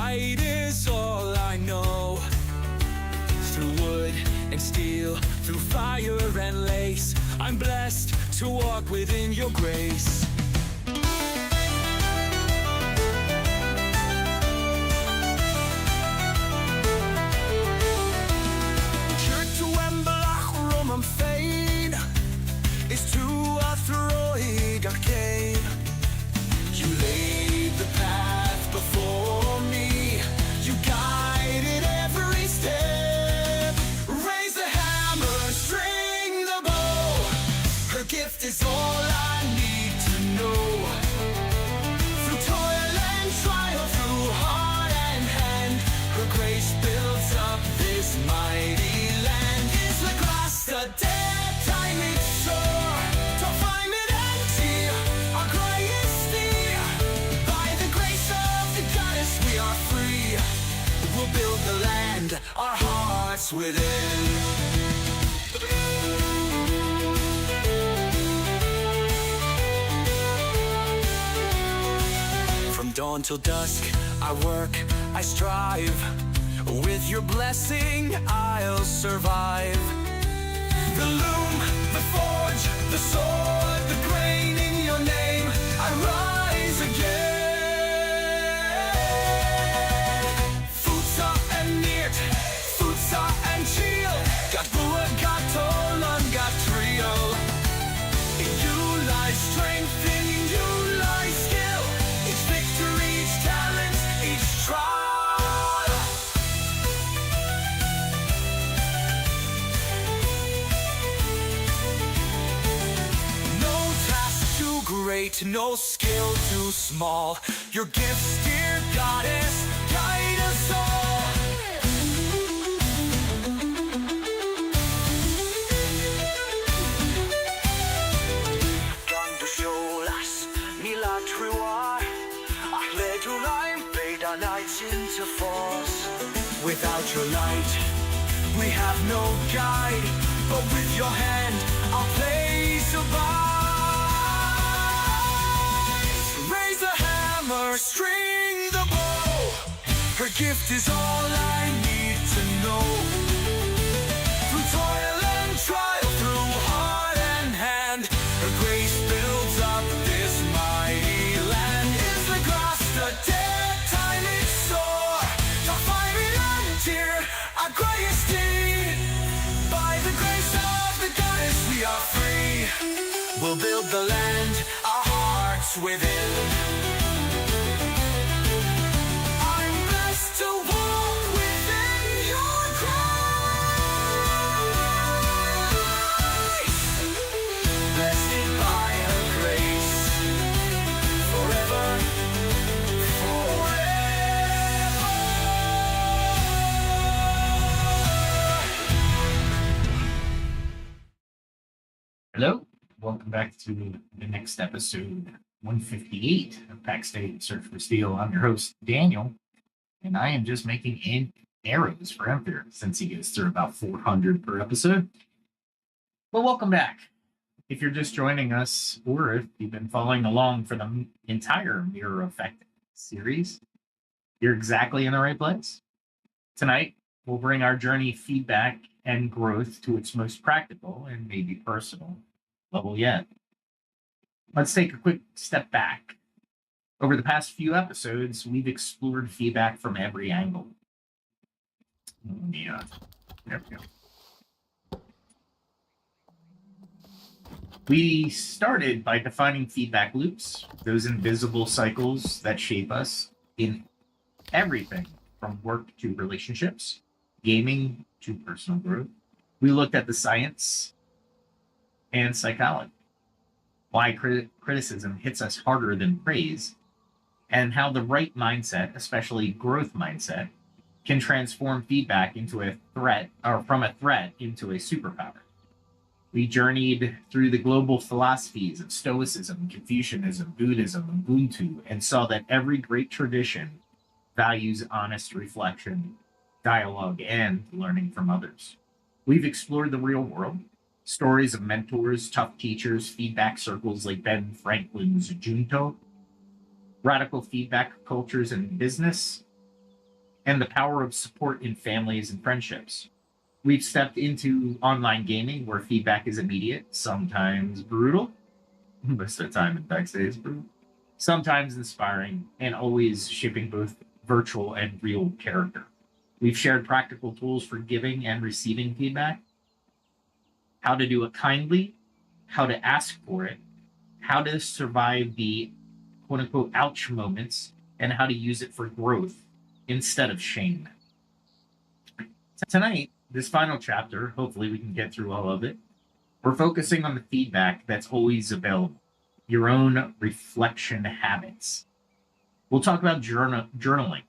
light is all I know. Through wood and steel, through fire and lace, I'm blessed to walk within your grace. Is to a throig arcane. You laid the path before me. You guided every step. Raise the hammer, string the bow. Her gift is all I need to know. Through toil and trial, through heart and hand, her grace builds up this mighty land. Is the grass the dead time it's sure? We'll build the land, our hearts within. From dawn till dusk, I work, I strive. With your blessing, I'll survive. The loom, the forge, the sword, the grain in your name, I rise again. And chill, got Bua, got Tolan, got Trio. In you lies strength, in you lies skill. Each victory, each talent, each trial. No task too great, no skill too small. Your gifts, dear goddess, guide us all. Into force. Without your light, we have no guide, but with your hand, I'll place abide. Raise the hammer, string the bow. Her gift is all I need to know. Through toil and trial, through heart and hand, her grace builds up this mighty land. Is the grass the dead? Our greatest deed, by the grace of the goddess we are free. We'll build the land, our hearts within. I'm blessed to walk within your grace. Blessed by her grace, forever. Hello, welcome back to the next episode, 158 of Pax Dei Search for Steel. I'm your host, Daniel, and I am just making arrows for Emphyr since he goes through about 400 per episode. Well, welcome back. If you're just joining us, or if you've been following along for the entire Mirror Effect series, you're exactly in the right place. Tonight, we'll bring our journey feedback and growth to its most practical and maybe personal level yet. Let's take a quick step back. Over the past few episodes, we've explored feedback from every angle. There we go. We started by defining feedback loops, those invisible cycles that shape us in everything from work to relationships, gaming to personal growth. We looked at the science and psychology, why criticism hits us harder than praise, and how the right mindset, especially growth mindset, can transform feedback into a threat, or from a threat into a superpower. We journeyed through the global philosophies of Stoicism, Confucianism, Buddhism, Ubuntu, and saw that every great tradition values honest reflection, dialogue, and learning from others. We've explored the real world, stories of mentors, tough teachers, feedback circles like Ben Franklin's Junto, radical feedback cultures in business, and the power of support in families and friendships. We've stepped into online gaming where feedback is immediate, sometimes brutal. Most of the time in Pax Dei is brutal. Sometimes inspiring, and always shaping both virtual and real character. We've shared practical tools for giving and receiving feedback, how to do it kindly, how to ask for it, how to survive the quote unquote ouch moments, and how to use it for growth instead of shame. Tonight, this final chapter, hopefully we can get through all of it, we're focusing on the feedback that's always available, your own reflection habits. We'll talk about journaling,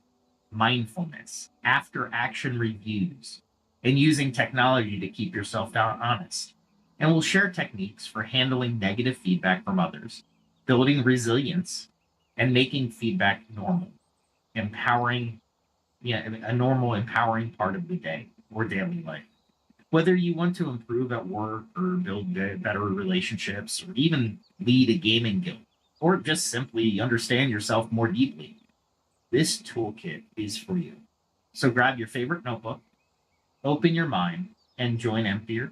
mindfulness, after action reviews, and using technology to keep yourself honest. And we'll share techniques for handling negative feedback from others, building resilience, and making feedback normal, empowering, a normal, empowering part of the day or daily life. Whether you want to improve at work or build better relationships or even lead a gaming guild or just simply understand yourself more deeply, this toolkit is for you. So grab your favorite notebook, open your mind, and join Emphyr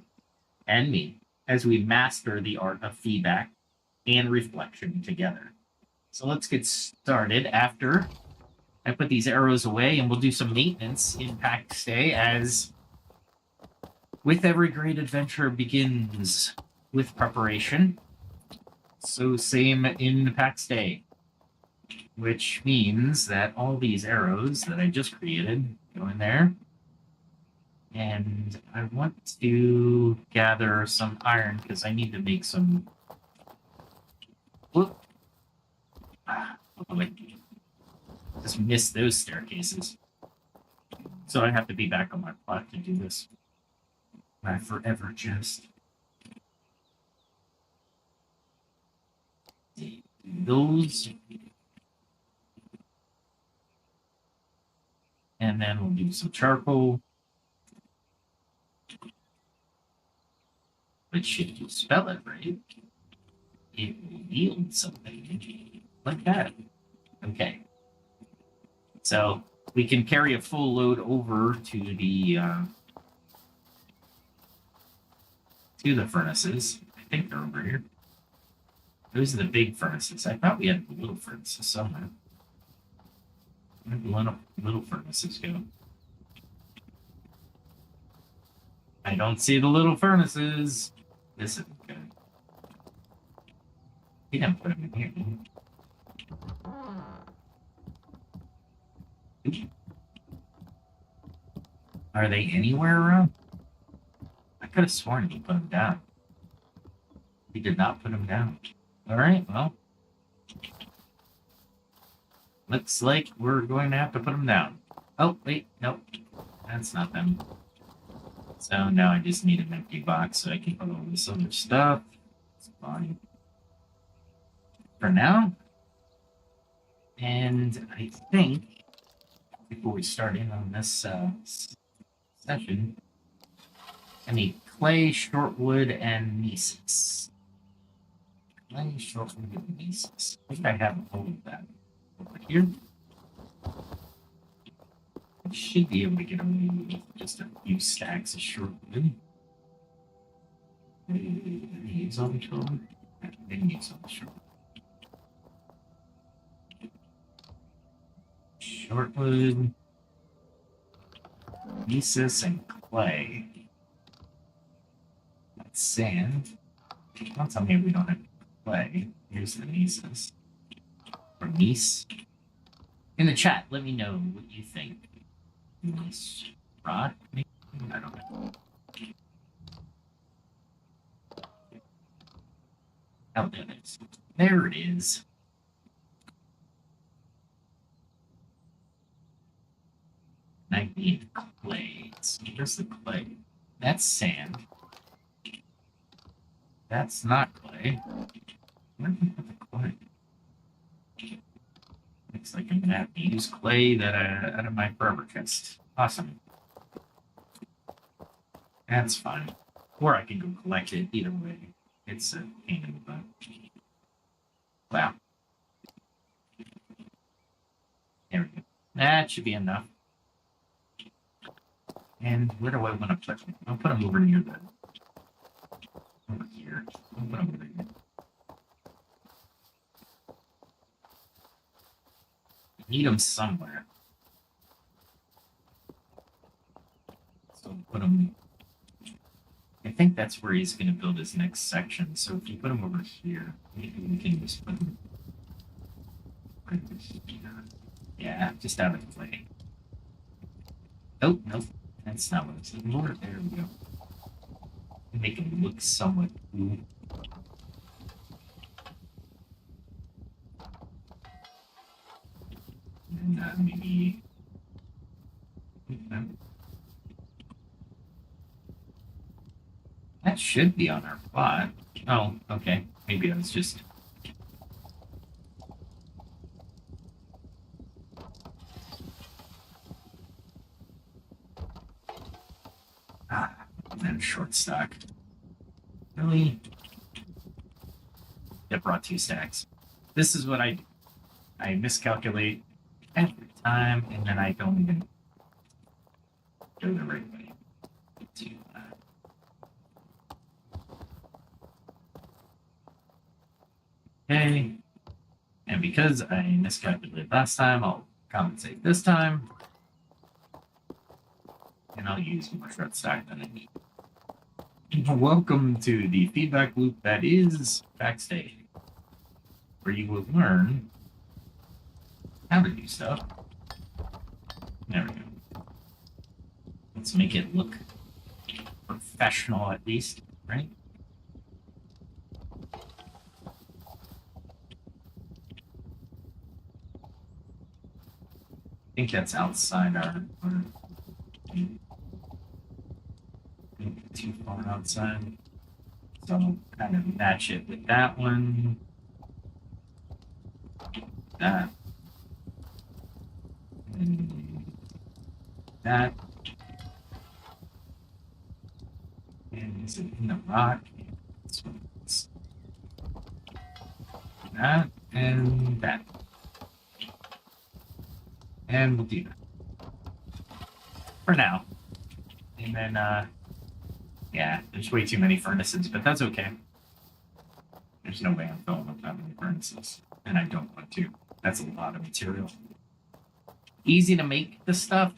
and me as we master the art of feedback and reflection together. So let's get started after I put these arrows away, and we'll do some maintenance in Pax Dei as with every great adventure begins with preparation. So same in Pax Dei, which means that all these arrows that I just created go in there. And I want to gather some iron because I need to make some. Whoop. Just missed those staircases. So I have to be back on my plot to do this. My forever chest. Those. And then we'll do some charcoal. Which, if you spell it right, it will yield something like that. Okay. So we can carry a full load over to the furnaces. I think they're over here. Those are the big furnaces. I thought we had the little furnaces somewhere. Where did the little furnaces go? I don't see the little furnaces. This isn't good. He didn't put them in here, did he? Are they anywhere around? I could have sworn he put them down. He did not put them down. All right, well. Looks like we're going to have to put them down. Oh, wait, nope. That's not them. So now I just need an empty box so I can put all this other stuff. It's fine. For now. And I think, before we start in on this session, I need clay, shortwood, and mesis. Clay, shortwood, and mesis. I think I have all of that over here. I should be able to get away with just a few stacks of shortwood. Any on the shortwood? Any on the shortwood? Shortwood, mesis, and clay. That's sand. Don't tell me we don't have clay. Here's the mesis. Or meese. In the chat, let me know what you think. Meese rot? Maybe? I don't know. Oh, there it is. There it is. I need clay. So where's the clay? That's sand. That's not clay. Where did we put the clay? Looks like I'm gonna have to use clay that out of my forever chest. Awesome. That's fine. Or I can go collect it. Either way, it's a pain in the butt. Wow. There we go. That should be enough. And where do I want to put them? I'll put them over near the over here. I'll put them over here. Need them somewhere. So put them. I think that's where he's going to build his next section. So if you put them over here, maybe we can just put them right here. Yeah, just out of the way. Oh, nope. That's not what it's looking for. There we go. Make him look somewhat cool. And maybe. That should be on our plot. Oh, okay. Maybe that's just. And short stock. Really? It brought 2 stacks. This is what I do. I miscalculate every time, and then I don't even go the right way to okay. And because I miscalculated last time, I'll compensate this time. And I'll use more short stock than I need. Welcome to the feedback loop that is Pax Dei, where you will learn how to do stuff. There we go. Let's make it look professional at least, right? I think that's outside our too far outside. So I'll kind of match it with that one. That. And that. And is it in the rock? That and that. And we'll do that. For now. And then yeah, there's way too many furnaces, but that's okay. There's no way I'm filling up that many furnaces. And I don't want to. That's a lot of material. Easy to make the stuff,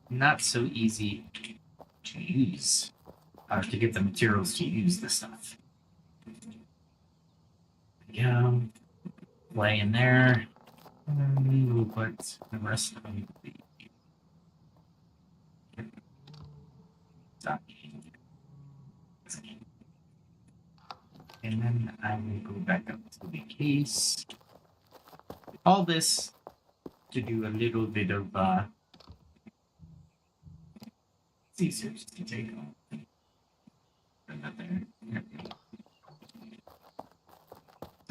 not so easy to use. To get the materials to use the stuff. Yeah, play in there. And we'll put the rest of the and then I will go back up to the case. All this to do a little bit of it's easier just to take off. Put that there.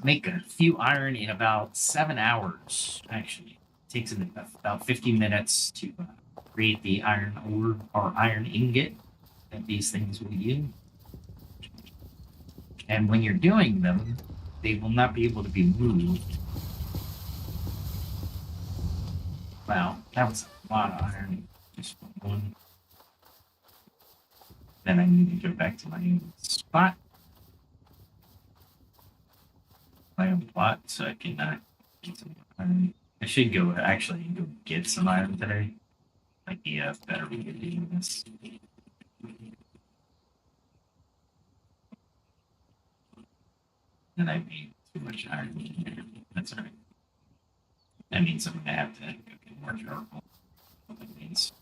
Make a few iron in about 7 hours. Actually, it takes about 50 minutes to create the iron ore or iron ingot that these things will yield. And when you're doing them, they will not be able to be moved. Wow, that was a lot of iron. Just one. Then I need to go back to my spot. My own plot, so I can get some iron. I should go actually go get some iron today. Might be a better way of doing this. And I made too much iron in here. That's alright. That means I'm gonna have to go get more charcoal. What that means.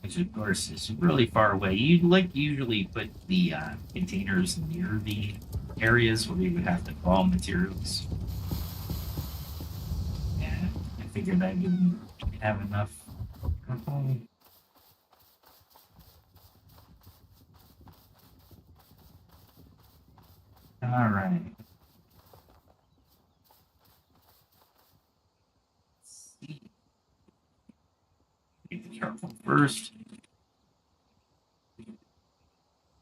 Which of course is really far away. You'd usually put the containers near the areas where we would have to haul materials. And I figured I didn't have enough charcoal. All right. Let's see. Get the charcoal first.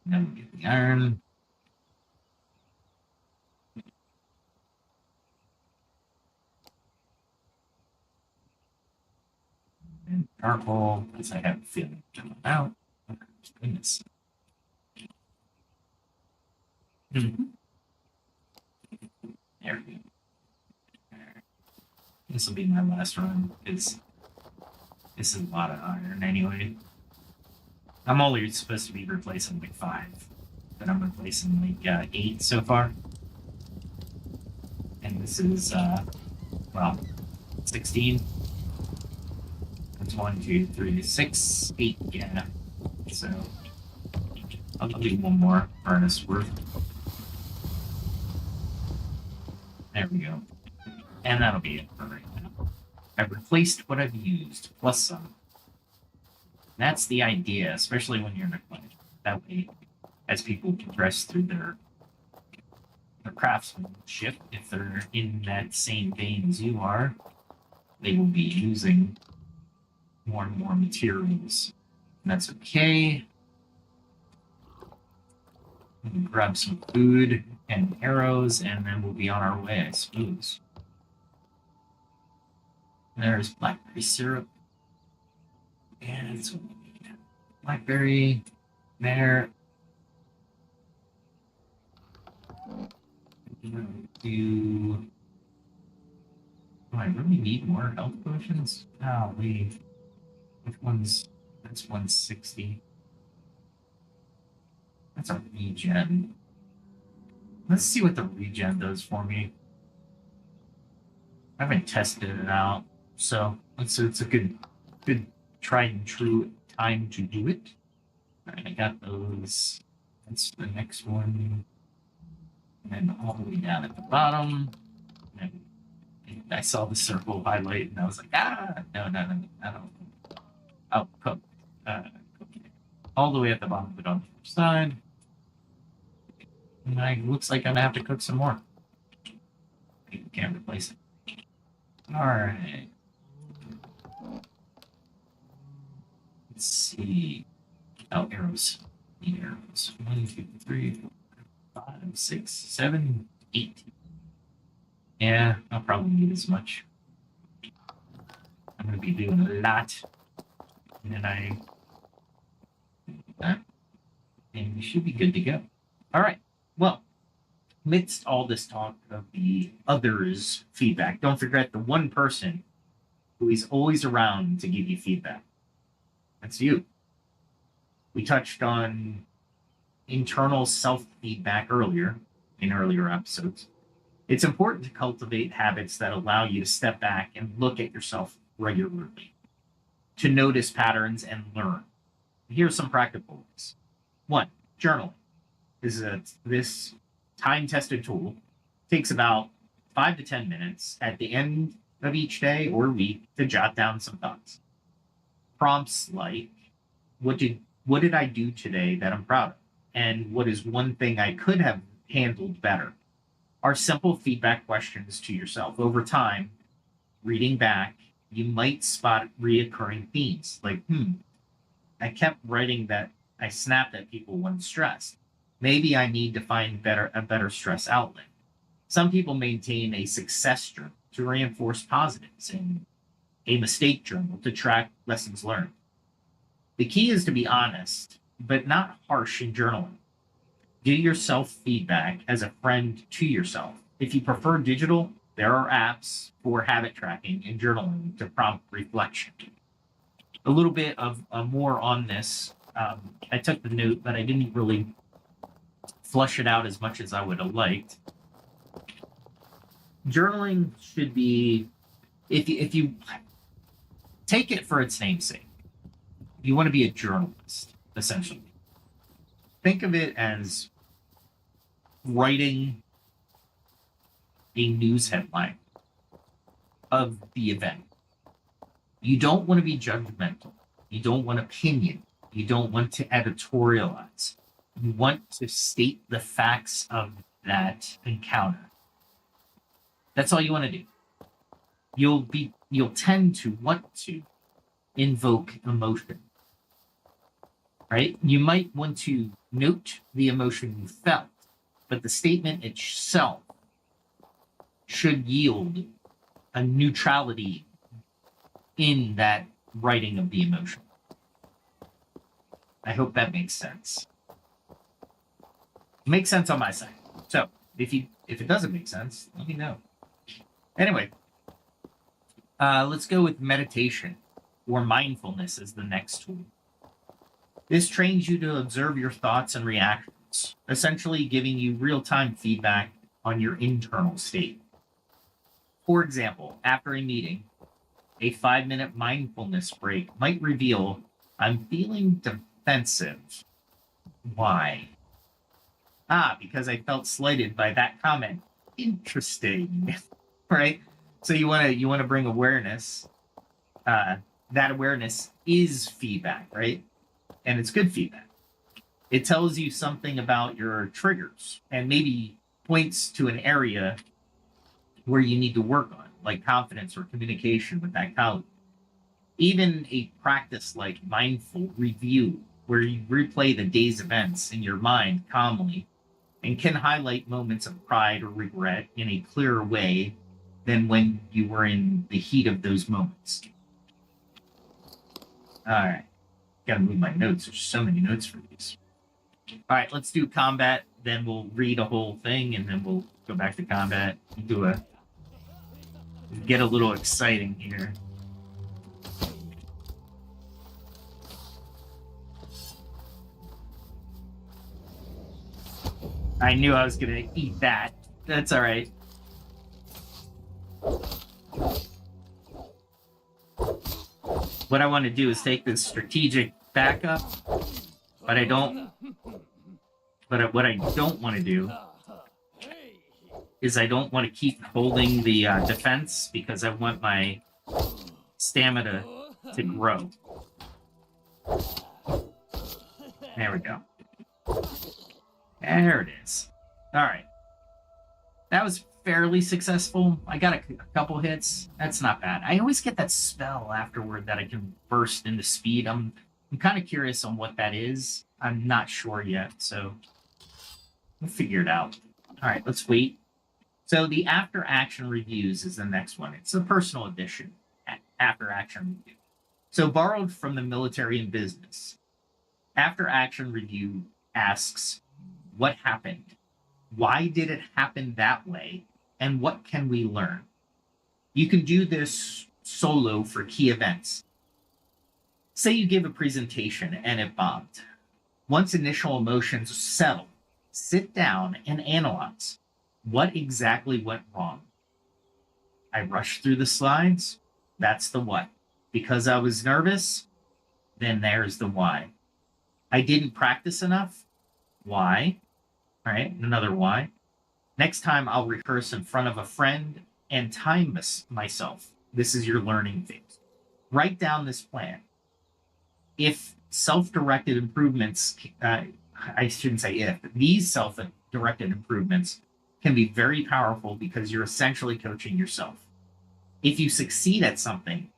Then we get the iron. charcoal, because I have a feeling I'm out. Oh, goodness. Mm-hmm. There we go. This will be my last run, because this is a lot of iron anyway. I'm only supposed to be replacing like 5, but I'm replacing like 8 so far. And this is, 16. That's 1, 2, 3, 6, 8, yeah. So, I'll do one more furnace worth. There we go. And that'll be it for right now. I've replaced what I've used, plus some. That's the idea, especially when you're in a clinic. That way, as people progress through their craftsmanship, if they're in that same vein as you are, they will be using more and more materials. And that's okay. We'll grab some food and arrows, and then we'll be on our way, I suppose. There's blackberry syrup. And it's blackberry there. Do I really need more health potions? Oh, which one's that's 160. That's a regen. Let's see what the regen does for me. I haven't tested it out, so it's a good tried and true time to do it. Alright, I got those. That's the next one. And then all the way down at the bottom. And I saw the circle highlight and I was like, no, I don't. Oh, cook. All the way at the bottom, but on the other side. And it looks like I'm gonna have to cook some more. I can't replace it. Alright. Let's see. Oh, arrows. Need arrows. 1, 2, 3, 4, 5, 6, 7, 8. Yeah, I'll probably need as much. I'm going to be doing a lot. And then and we should be good to go. All right. Well, amidst all this talk of the others' feedback, don't forget the one person who is always around to give you feedback. That's you. We touched on internal self-feedback earlier, in earlier episodes. It's important to cultivate habits that allow you to step back and look at yourself regularly, to notice patterns and learn. Here's some practical ways. 1, journaling. This time-tested tool takes about 5 to 10 minutes at the end of each day or week to jot down some thoughts. Prompts like, what did I do today that I'm proud of? And what is one thing I could have handled better? Are simple feedback questions to yourself. Over time, reading back, you might spot reoccurring themes like, I kept writing that I snapped at people when stressed. Maybe I need to find a better stress outlet. Some people maintain a success journal to reinforce positives and a mistake journal to track lessons learned. The key is to be honest, but not harsh in journaling. Do your self-feedback as a friend to yourself. If you prefer digital, there are apps for habit tracking and journaling to prompt reflection. A little bit of more on this. I took the note, but I didn't really flush it out as much as I would have liked. Journaling should be, if you take it for its namesake, you want to be a journalist, essentially. Think of it as writing a news headline of the event. You don't want to be judgmental. You don't want opinion. You don't want to editorialize. You want to state the facts of that encounter. That's all you want to do. You'll tend to want to invoke emotion. Right? You might want to note the emotion you felt, but the statement itself should yield a neutrality in that writing of the emotion. I hope that makes sense. It makes sense on my side. So if it doesn't make sense, let me know. Anyway, let's go with meditation, or mindfulness as the next tool. This trains you to observe your thoughts and reactions, essentially giving you real-time feedback on your internal state. For example, after a meeting, a 5-minute mindfulness break might reveal, I'm feeling defensive. Why? Because I felt slighted by that comment. Interesting. Right? So you want to bring awareness. That awareness is feedback, right? And it's good feedback. It tells you something about your triggers and maybe points to an area where you need to work on, like confidence or communication with that colleague. Even a practice like mindful review, where you replay the day's events in your mind calmly and can highlight moments of pride or regret in a clearer way than when you were in the heat of those moments. All right. Gotta move my notes. There's so many notes for these. All right, let's do combat. Then we'll read a whole thing, and then we'll go back to combat. Get a little exciting here. I knew I was gonna eat that. That's all right. What I want to do is take this strategic backup, but what I don't want to do is I don't want to keep holding the defense, because I want my stamina to grow. There we go. There it is. All right. That was fairly successful. I got a couple hits. That's not bad. I always get that spell afterward that I can burst into speed. I'm kind of curious on what that is. I'm not sure yet, so we'll figure it out. All right, let's wait. So the after action reviews is the next one. It's a personal edition, after action review. So borrowed from the military and business. After action review asks, what happened? Why did it happen that way? And what can we learn? You can do this solo for key events. Say you give a presentation and it bombed. Once initial emotions settle, sit down and analyze. What exactly went wrong? I rushed through the slides. That's the what. Because I was nervous? Then there's the why. I didn't practice enough? Why? All right, another why. Next time I'll rehearse in front of a friend and time myself. This is your learning phase. Write down this plan. If self-directed improvements, I shouldn't say if, these self-directed improvements can be very powerful because you're essentially coaching yourself. If you succeed at something,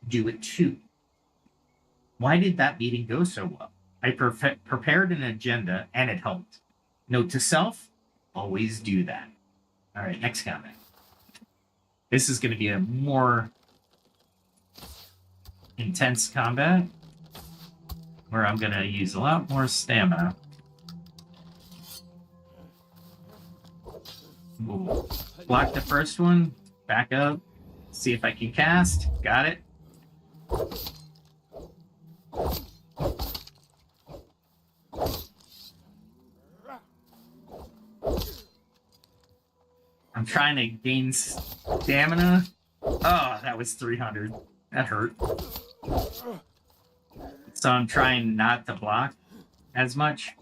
do it too. Why did that meeting go so well? I prepared an agenda and it helped. Note to self, always do that. All right, next comment. This is going to be a more intense combat where I'm going to use a lot more stamina. We'll block the first one, back up, see if I can cast. Got it. I'm trying to gain stamina. Oh, that was 300. That hurt. So I'm trying not to block as much.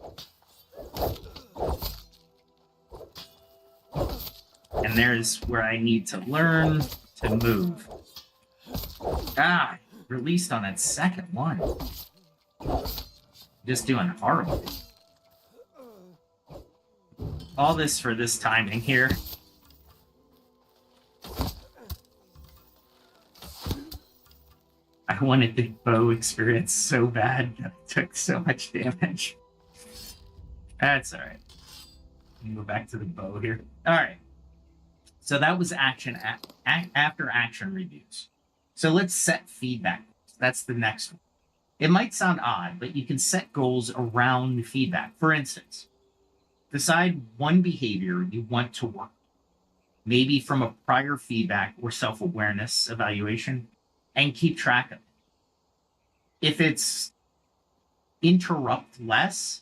And there's where I need to learn to move. Released on that second one. Just doing horrible. All this for this timing here. I wanted the bow experience so bad that I took so much damage. That's all right. Go back to the bow here. All right. So that was action after action reviews. So let's set feedback. That's the next one. It might sound odd, but you can set goals around feedback. For instance, decide one behavior you want to work, maybe from a prior feedback or self-awareness evaluation, and keep track of it. If it's interrupt less,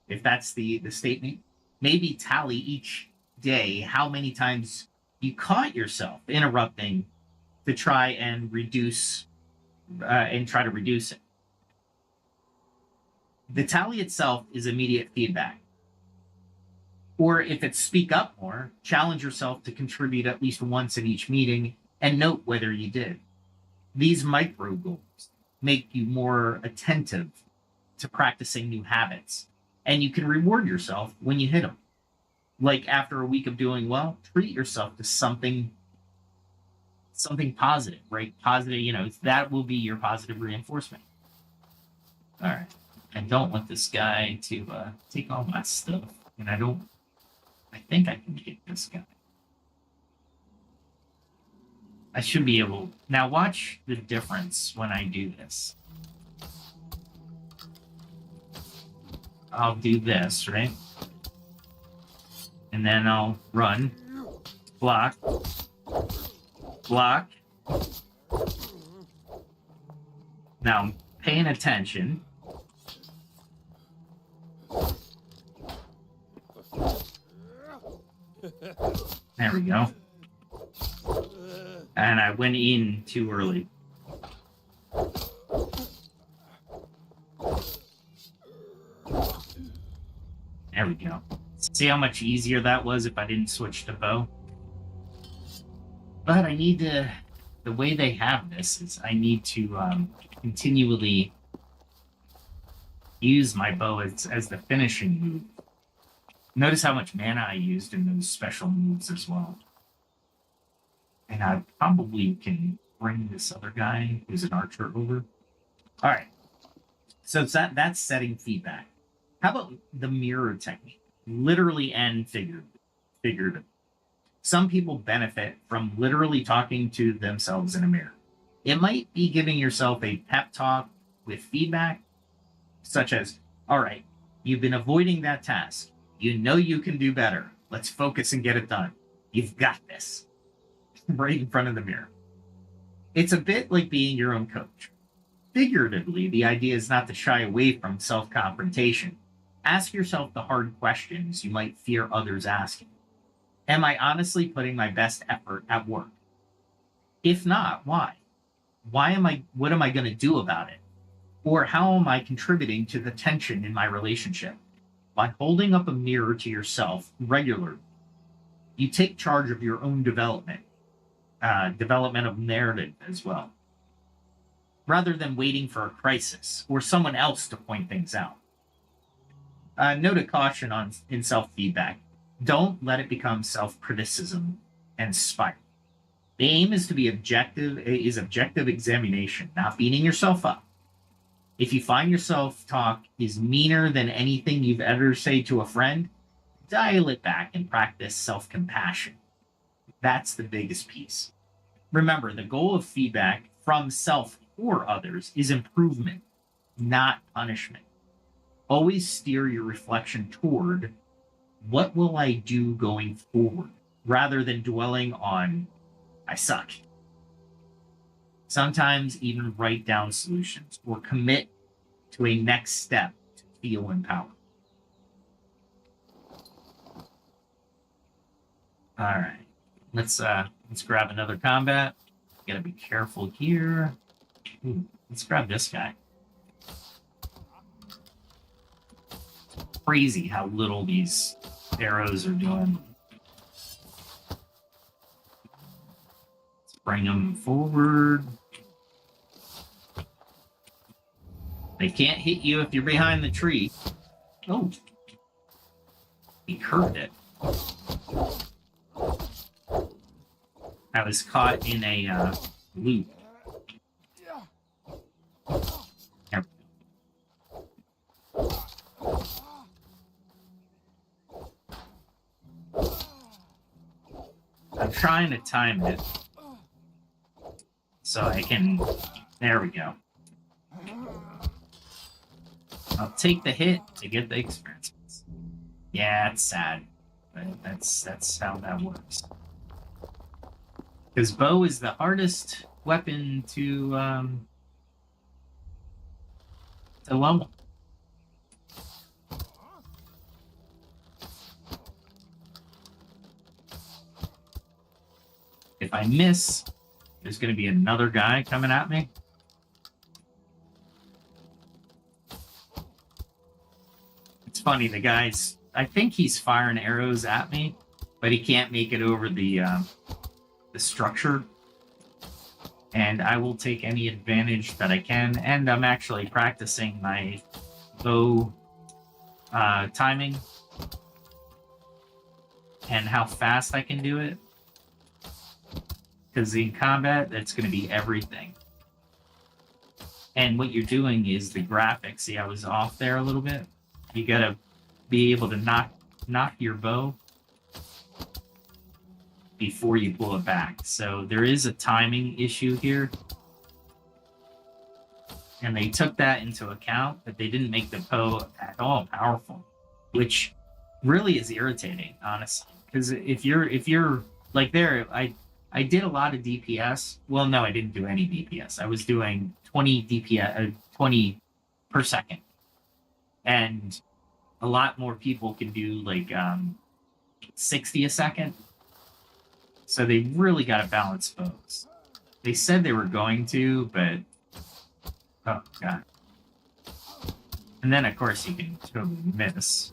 if that's the statement, maybe tally each day how many times you caught yourself interrupting to try and reduce it. The tally itself is immediate feedback. Or if it's speak up more, challenge yourself to contribute at least once in each meeting and note whether you did. These micro goals make you more attentive to practicing new habits, and you can reward yourself when you hit them. Like after a week of doing well, treat yourself to something positive, right? Positive, that will be your positive reinforcement. All right. I don't want this guy to take all my stuff, and I think I can get this guy. I should be able. Now watch the difference when I do this. I'll do this, right? And then I'll run, block, block. Now I'm paying attention. There we go. And I went in too early. There we go. See how much easier that was if I didn't switch to bow? But I need to... The way they have this is I need to continually use my bow as the finishing move. Notice how much mana I used in those special moves as well. And I probably can bring this other guy who's an archer over. All right. So that's setting feedback. How about the mirror technique? Literally and figuratively. Some people benefit from literally talking to themselves in a mirror. It might be giving yourself a pep talk with feedback, such as, all right, you've been avoiding that task. You know you can do better. Let's focus and get it done. You've got this. Right in front of the mirror. It's a bit like being your own coach. Figuratively, the idea is not to shy away from self-confrontation. Ask yourself the hard questions you might fear others asking. Am I honestly putting my best effort at work? If not, why? What am I going to do about it? Or how am I contributing to the tension in my relationship? By holding up a mirror to yourself regularly, you take charge of your own development of narrative as well, rather than waiting for a crisis or someone else to point things out. Note of caution in self-feedback. Don't let it become self-criticism and spiral. The aim is to be objective examination, not beating yourself up. If you find your self-talk is meaner than anything you've ever said to a friend, dial it back and practice self-compassion. That's the biggest piece. Remember, the goal of feedback from self or others is improvement, not punishment. Always steer your reflection toward what will I do going forward, rather than dwelling on I suck. Sometimes even write down solutions or commit to a next step to feel empowered. All right, let's grab another combat. Gotta be careful here. Ooh, let's grab this guy. Crazy how little these arrows are doing. Let's bring them forward. They can't hit you if you're behind the tree. Oh, he curved it. I was caught in a loop. There. I'm trying to time it so I can. There we go. I'll take the hit to get the experience. Yeah, it's sad, but that's how that works. Because bow is the hardest weapon to level. If I miss, there's going to be another guy coming at me. It's funny, the guy's, I think he's firing arrows at me, but he can't make it over the structure. And I will take any advantage that I can. And I'm actually practicing my bow timing and how fast I can do it. Because in combat, that's going to be everything. And what you're doing is the graphics. See, I was off there a little bit. You got to be able to knock your bow before you pull it back. So there is a timing issue here. And they took that into account, but they didn't make the bow at all powerful, which really is irritating, honestly. Because if you're like there, I did a lot of DPS. Well, no, I didn't do any DPS. I was doing 20 DPS, 20 per second. And a lot more people can do like 60 a second. So they really got to balance bows. They said they were going to, but oh god. And then of course you can totally miss.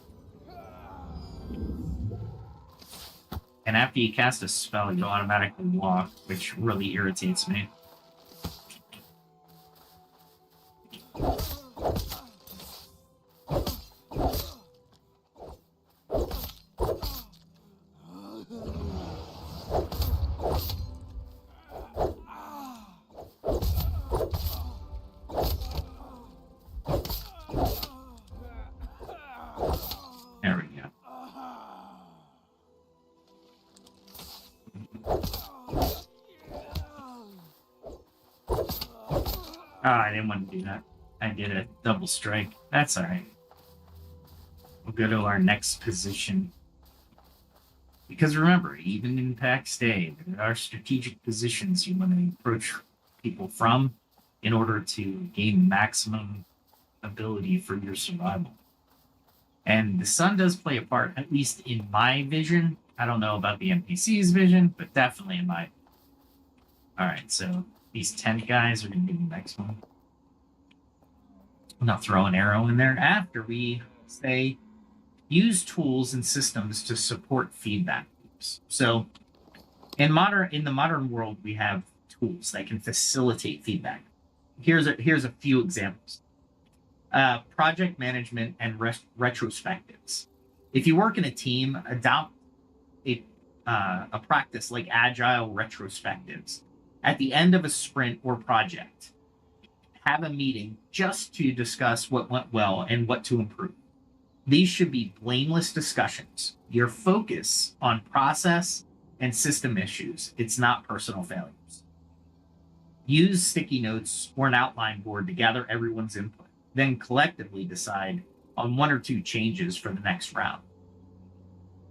And after you cast a spell, you automatically walk, which really irritates me. There we go. Oh, I didn't want to do that. I did a double strike. That's alright. We'll go to our next position. Because remember, even in Pax Dei, there are strategic positions you want to approach people from in order to gain maximum ability for your survival. And the sun does play a part, at least in my vision. I don't know about the NPC's vision, but definitely in my... Alright, so these 10 guys are going to be the next one. I'm not throwing an arrow in there. After we say, use tools and systems to support feedback loops. So in the modern world, we have tools that can facilitate feedback. Here's a few examples. Project management and retrospectives. If you work in a team, adopt a practice like Agile retrospectives. At the end of a sprint or project, have a meeting just to discuss what went well and what to improve. These should be blameless discussions. Your focus on process and system issues. It's not personal failures. Use sticky notes or an outline board to gather everyone's input. Then collectively decide on 1 or 2 changes for the next round.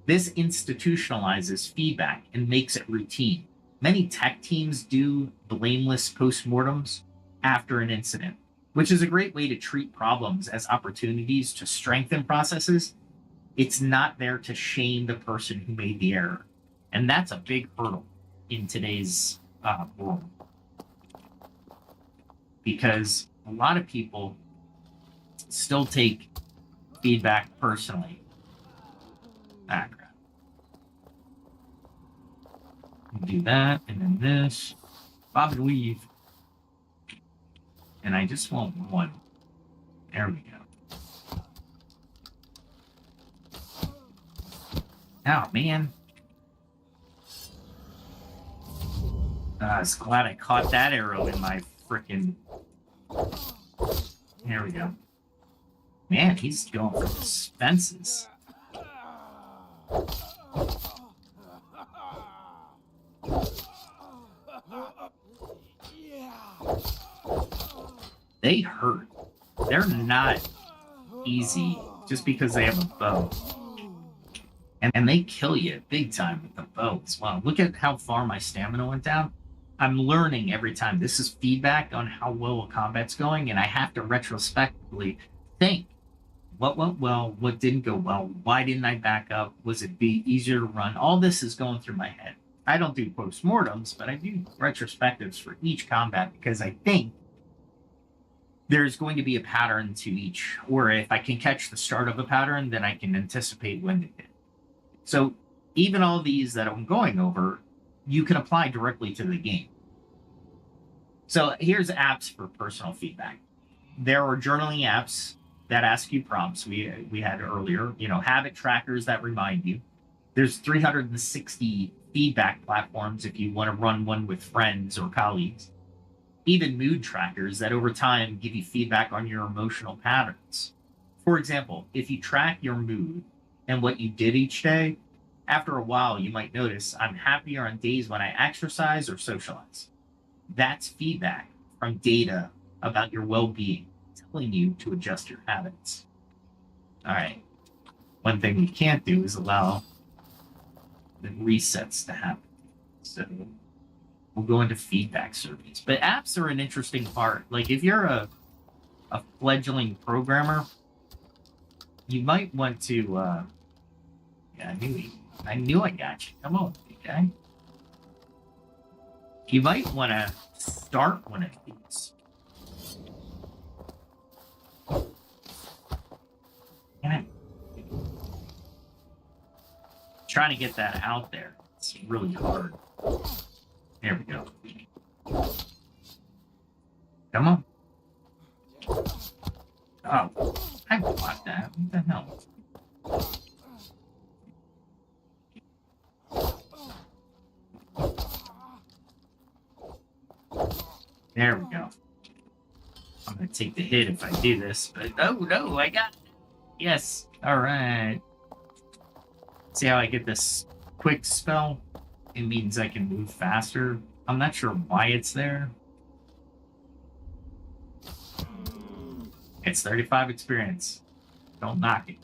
This institutionalizes feedback and makes it routine. Many tech teams do blameless postmortems after an incident, which is a great way to treat problems as opportunities to strengthen processes. It's not there to shame the person who made the error. And that's a big hurdle in today's world. Because a lot of people still take feedback personally. Ah, crap. Do that, and then this. Bob and weave. And I just want one. There we go. Oh, man. I was glad I caught that arrow in my frickin'... There we go. Man, he's going for expenses. They hurt. They're not easy just because they have a bow. And they kill you big time with the bow as well. Look at how far my stamina went down. I'm learning every time. This is feedback on how well a combat's going, and I have to retrospectively think what went well, what didn't go well, why didn't I back up, was it be easier to run? All this is going through my head. I don't do postmortems, but I do retrospectives for each combat because I think there's going to be a pattern to each, or if I can catch the start of a pattern, then I can anticipate when to hit. So even all these that I'm going over, you can apply directly to the game. So here's apps for personal feedback. There are journaling apps that ask you prompts. We had earlier, habit trackers that remind you. There's 360 feedback platforms if you want to run one with friends or colleagues. Even mood trackers that over time give you feedback on your emotional patterns. For example, if you track your mood and what you did each day, after a while, you might notice I'm happier on days when I exercise or socialize. That's feedback from data about your well-being, telling you to adjust your habits. All right. One thing we can't do is allow the resets to happen. So we'll go into feedback surveys. But apps are an interesting part. Like if you're a fledgling programmer, you might want to, I knew I got you. Come on, okay? You might want to start one of these. Damn it. Trying to get that out there. It's really hard. There we go. Come on. Oh, I blocked that. What the hell? There we go. I'm going to take the hit if I do this, but no, I got it. Yes. All right. See how I get this quick spell? It means I can move faster. I'm not sure why it's there. It's 35 experience. Don't knock it.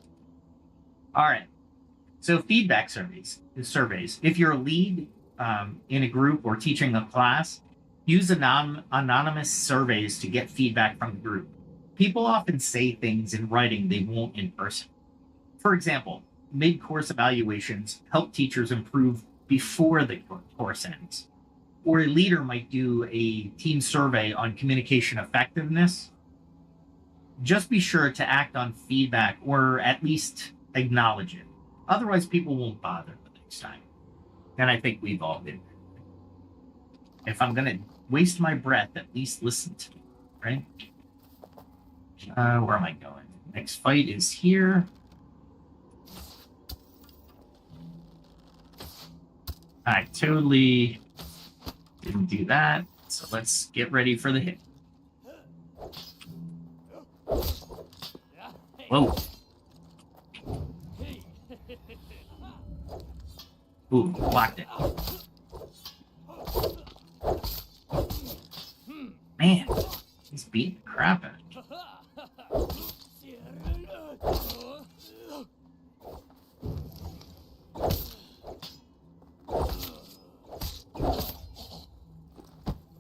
All right. So feedback surveys. If you're a lead in a group or teaching a class, use anonymous surveys to get feedback from the group. People often say things in writing they won't in person. For example, mid-course evaluations help teachers improve before the course ends. Or a leader might do a team survey on communication effectiveness. Just be sure to act on feedback or at least acknowledge it. Otherwise, people won't bother the next time. And I think we've all been there. If I'm going to waste my breath, at least listen to me, right? Where am I going? Next fight is here. I totally didn't do that. So let's get ready for the hit. Whoa. Ooh, blocked it. Man, he's beating the crap out of me.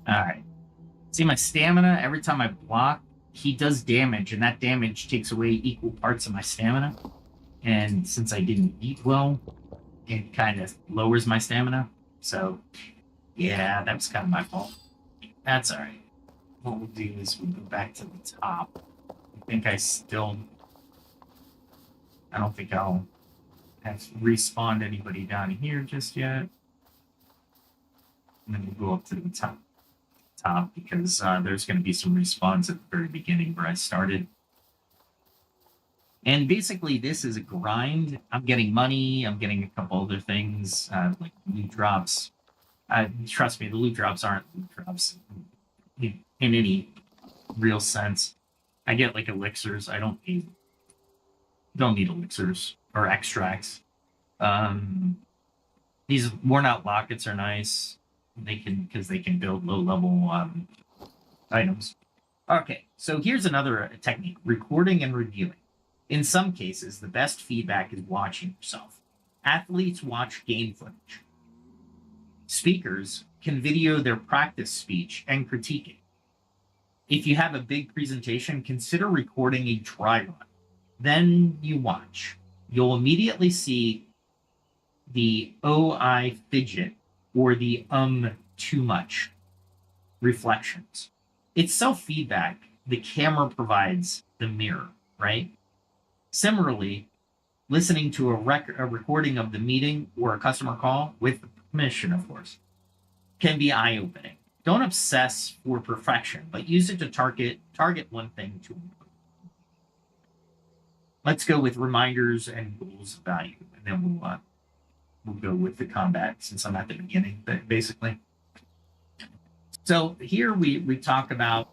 Alright. See my stamina? Every time I block, he does damage, and that damage takes away equal parts of my stamina. And since I didn't eat well, it kind of lowers my stamina. So, yeah, that was kind of my fault. That's alright. What we'll do is we'll go back to the top. I don't think I'll have respawned anybody down here just yet. And then we'll go up to the top because there's going to be some respawns at the very beginning where I started. And basically, this is a grind. I'm getting money. I'm getting a couple other things like loot drops. Trust me, the loot drops aren't loot drops in any real sense. I get like elixirs. I don't need elixirs or extracts. These worn out lockets are nice. Because they can build low level items. Okay, so here's another technique: recording and reviewing. In some cases, the best feedback is watching yourself. Athletes watch game footage. Speakers can video their practice speech and critique it. If you have a big presentation, consider recording a dry run. Then you watch. You'll immediately see the "oh, I fidget" or the too much reflections. It's self-feedback. The camera provides the mirror, right? Similarly, listening to a recording of the meeting or a customer call, with permission, of course, can be eye-opening. Don't obsess for perfection, but use it to target one thing to improve. Let's go with reminders and goals of value, and then we'll go with the combat since I'm at the beginning, basically. So here we talk about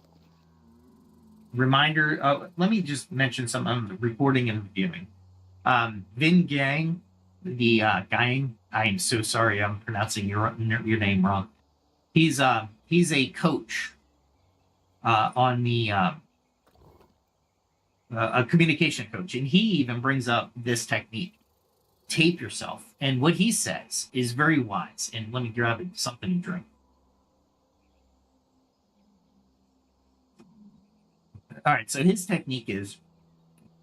reminder. Let me just mention some recording and reviewing. Vin Gang, Gang. I am so sorry, I'm pronouncing your name wrong. He's a coach on the a communication coach, and he even brings up this technique: tape yourself. And what he says is very wise. And let me grab something to drink. All right, so his technique is,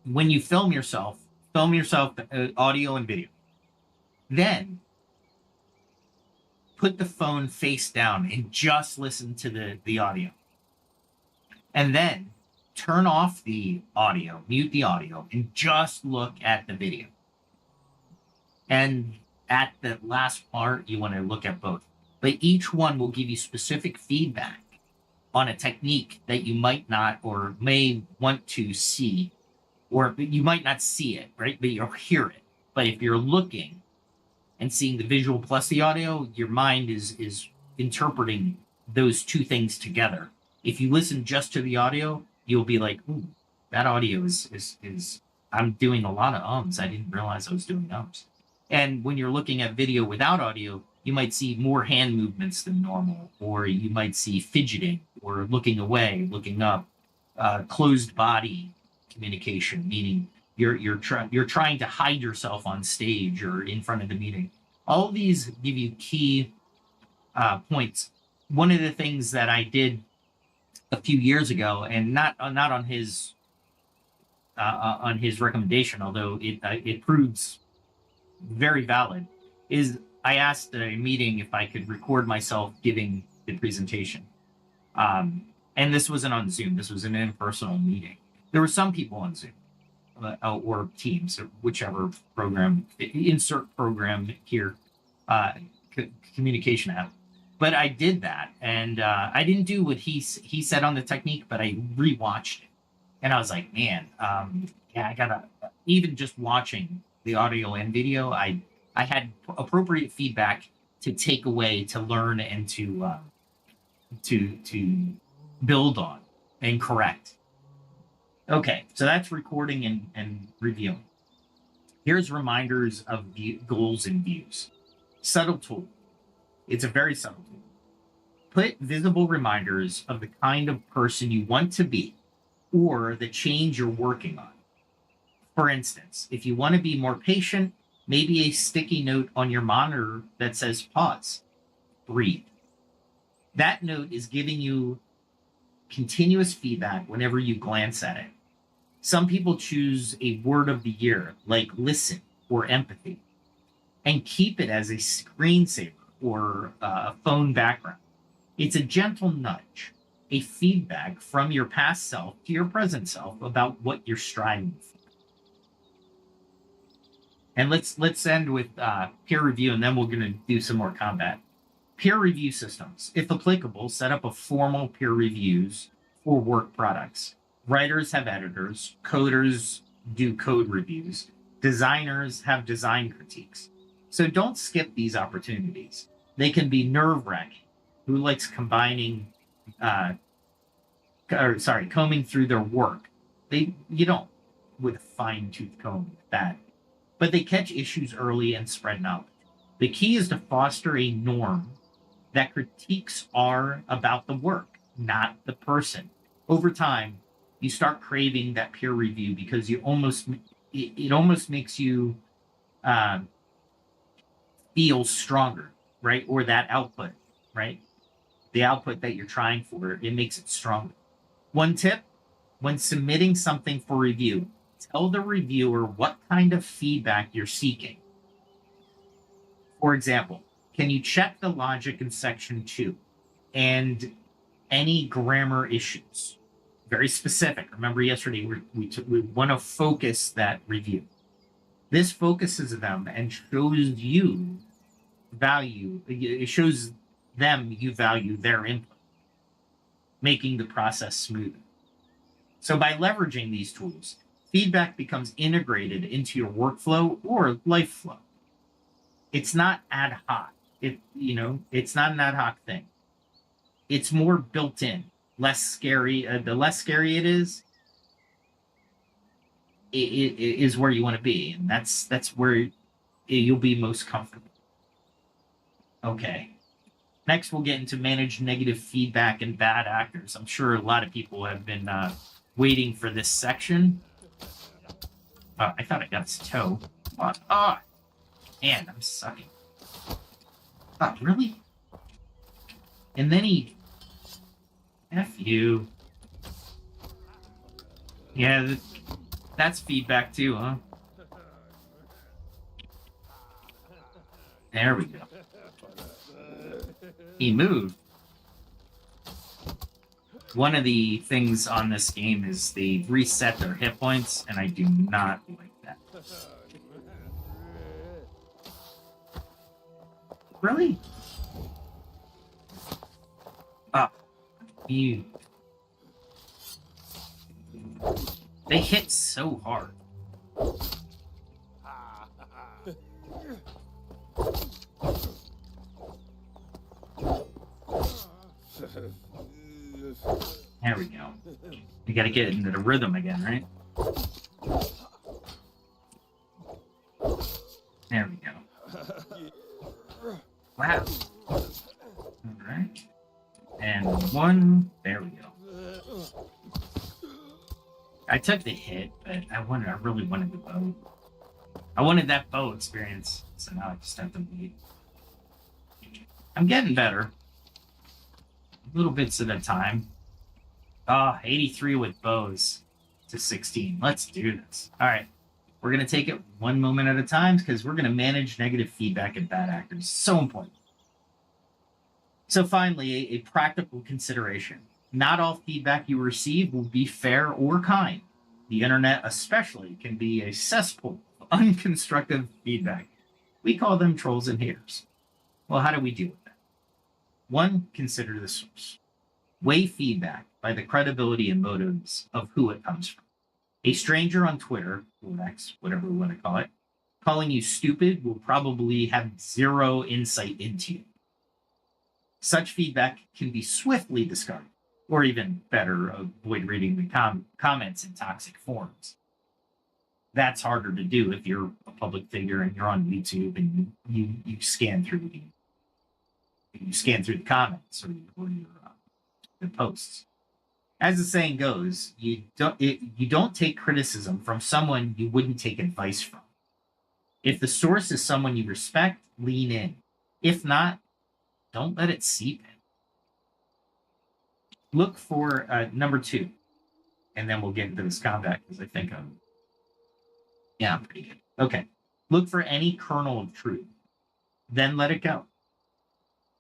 when you film yourself audio and video. Then put the phone face down and just listen to the audio. And then turn off the audio, mute the audio, and just look at the video. And at the last part, you want to look at both. But each one will give you specific feedback on a technique that you might not or may want to see, or you might not see it, right? But you'll hear it. But if you're looking and seeing the visual plus the audio, your mind is interpreting those two things together. If you listen just to the audio, you'll be like, ooh, that audio is I'm doing a lot of ums. I didn't realize I was doing ums. And when you're looking at video without audio, you might see more hand movements than normal, or you might see fidgeting or looking away, looking up, closed body communication, meaning you're trying to hide yourself on stage or in front of the meeting. All of these give you key points. One of the things that I did a few years ago, and not on his recommendation, although it proves very valid, is I asked a meeting if I could record myself giving the presentation. And this wasn't on Zoom. This was an in-person meeting. There were some people on Zoom or Teams, or whichever program, insert program here, communication app. But I did that, and I didn't do what he said on the technique, but I rewatched it. And I was like, man, I gotta, even just watching the audio and video, I had appropriate feedback to take away, to learn, and to build on and correct. Okay, so that's recording and reviewing. Here's reminders of goals and views. Subtle tool. It's a very subtle tool. Put visible reminders of the kind of person you want to be or the change you're working on. For instance, if you want to be more patient, maybe a sticky note on your monitor that says pause, breathe. That note is giving you continuous feedback whenever you glance at it. Some people choose a word of the year, like listen or empathy, and keep it as a screensaver or a phone background. It's a gentle nudge, a feedback from your past self to your present self about what you're striving for. And let's end with peer review, and then we're going to do some more combat. Peer review systems. If applicable, set up a formal peer reviews for work products. Writers have editors, coders do code reviews, designers have design critiques. So don't skip these opportunities. They can be nerve-wracking. Who likes combing through their work? You don't with a fine-tooth comb with that. But they catch issues early and spread knowledge. The key is to foster a norm that critiques are about the work, not the person. Over time, You start craving that peer review because it almost makes you feel stronger, right? Or that output, right? The output that you're trying for, it makes it stronger. One tip, when submitting something for review, tell the reviewer what kind of feedback you're seeking. For example, can you check the logic in section 2 and any grammar issues? Very specific. Remember yesterday, we want to focus that review. This focuses them and shows you value. It shows them you value their input, making the process smoother. So by leveraging these tools, feedback becomes integrated into your workflow or life flow. It's not ad hoc. It's not an ad hoc thing. It's more built in, less scary. The less scary it is where you want to be, and that's where you'll be most comfortable. Okay. Next, we'll get into manage negative feedback and bad actors. I'm sure a lot of people have been waiting for this section. I thought I got his toe. What? Oh, man, I'm sucking. Oh, really? And then he... F you. Yeah, that's feedback too, huh? There we go. He moved. One of the things on this game is they reset their hit points, and I do not like that. Really? Ah, you. They hit so hard. There we go. You gotta get into the rhythm again, right? There we go. Wow. Alright. And one. There we go. I took the hit, but I really wanted the bow. I wanted that bow experience, so now I just have to wait. I'm getting better. Little bits at a time. 83 with bows to 16. Let's do this. All right. We're going to take it one moment at a time because we're going to manage negative feedback and bad actors. So important. So finally, a practical consideration. Not all feedback you receive will be fair or kind. The internet especially can be a cesspool of unconstructive feedback. We call them trolls and haters. Well, how do we deal with that? 1, consider the source. Weigh feedback by the credibility and motives of who it comes from. A stranger on Twitter, or X, whatever we want to call it, calling you stupid will probably have zero insight into you. Such feedback can be swiftly discarded, or even better, avoid reading the comments in toxic forums. That's harder to do if you're a public figure and you're on YouTube and you scan through the comments or the posts. As the saying goes, you don't take criticism from someone you wouldn't take advice from. If the source is someone you respect, lean in. If not, don't let it seep in. Look for number 2, and then we'll get into this combat because I think I'm pretty good. Okay. Look for any kernel of truth, then let it go.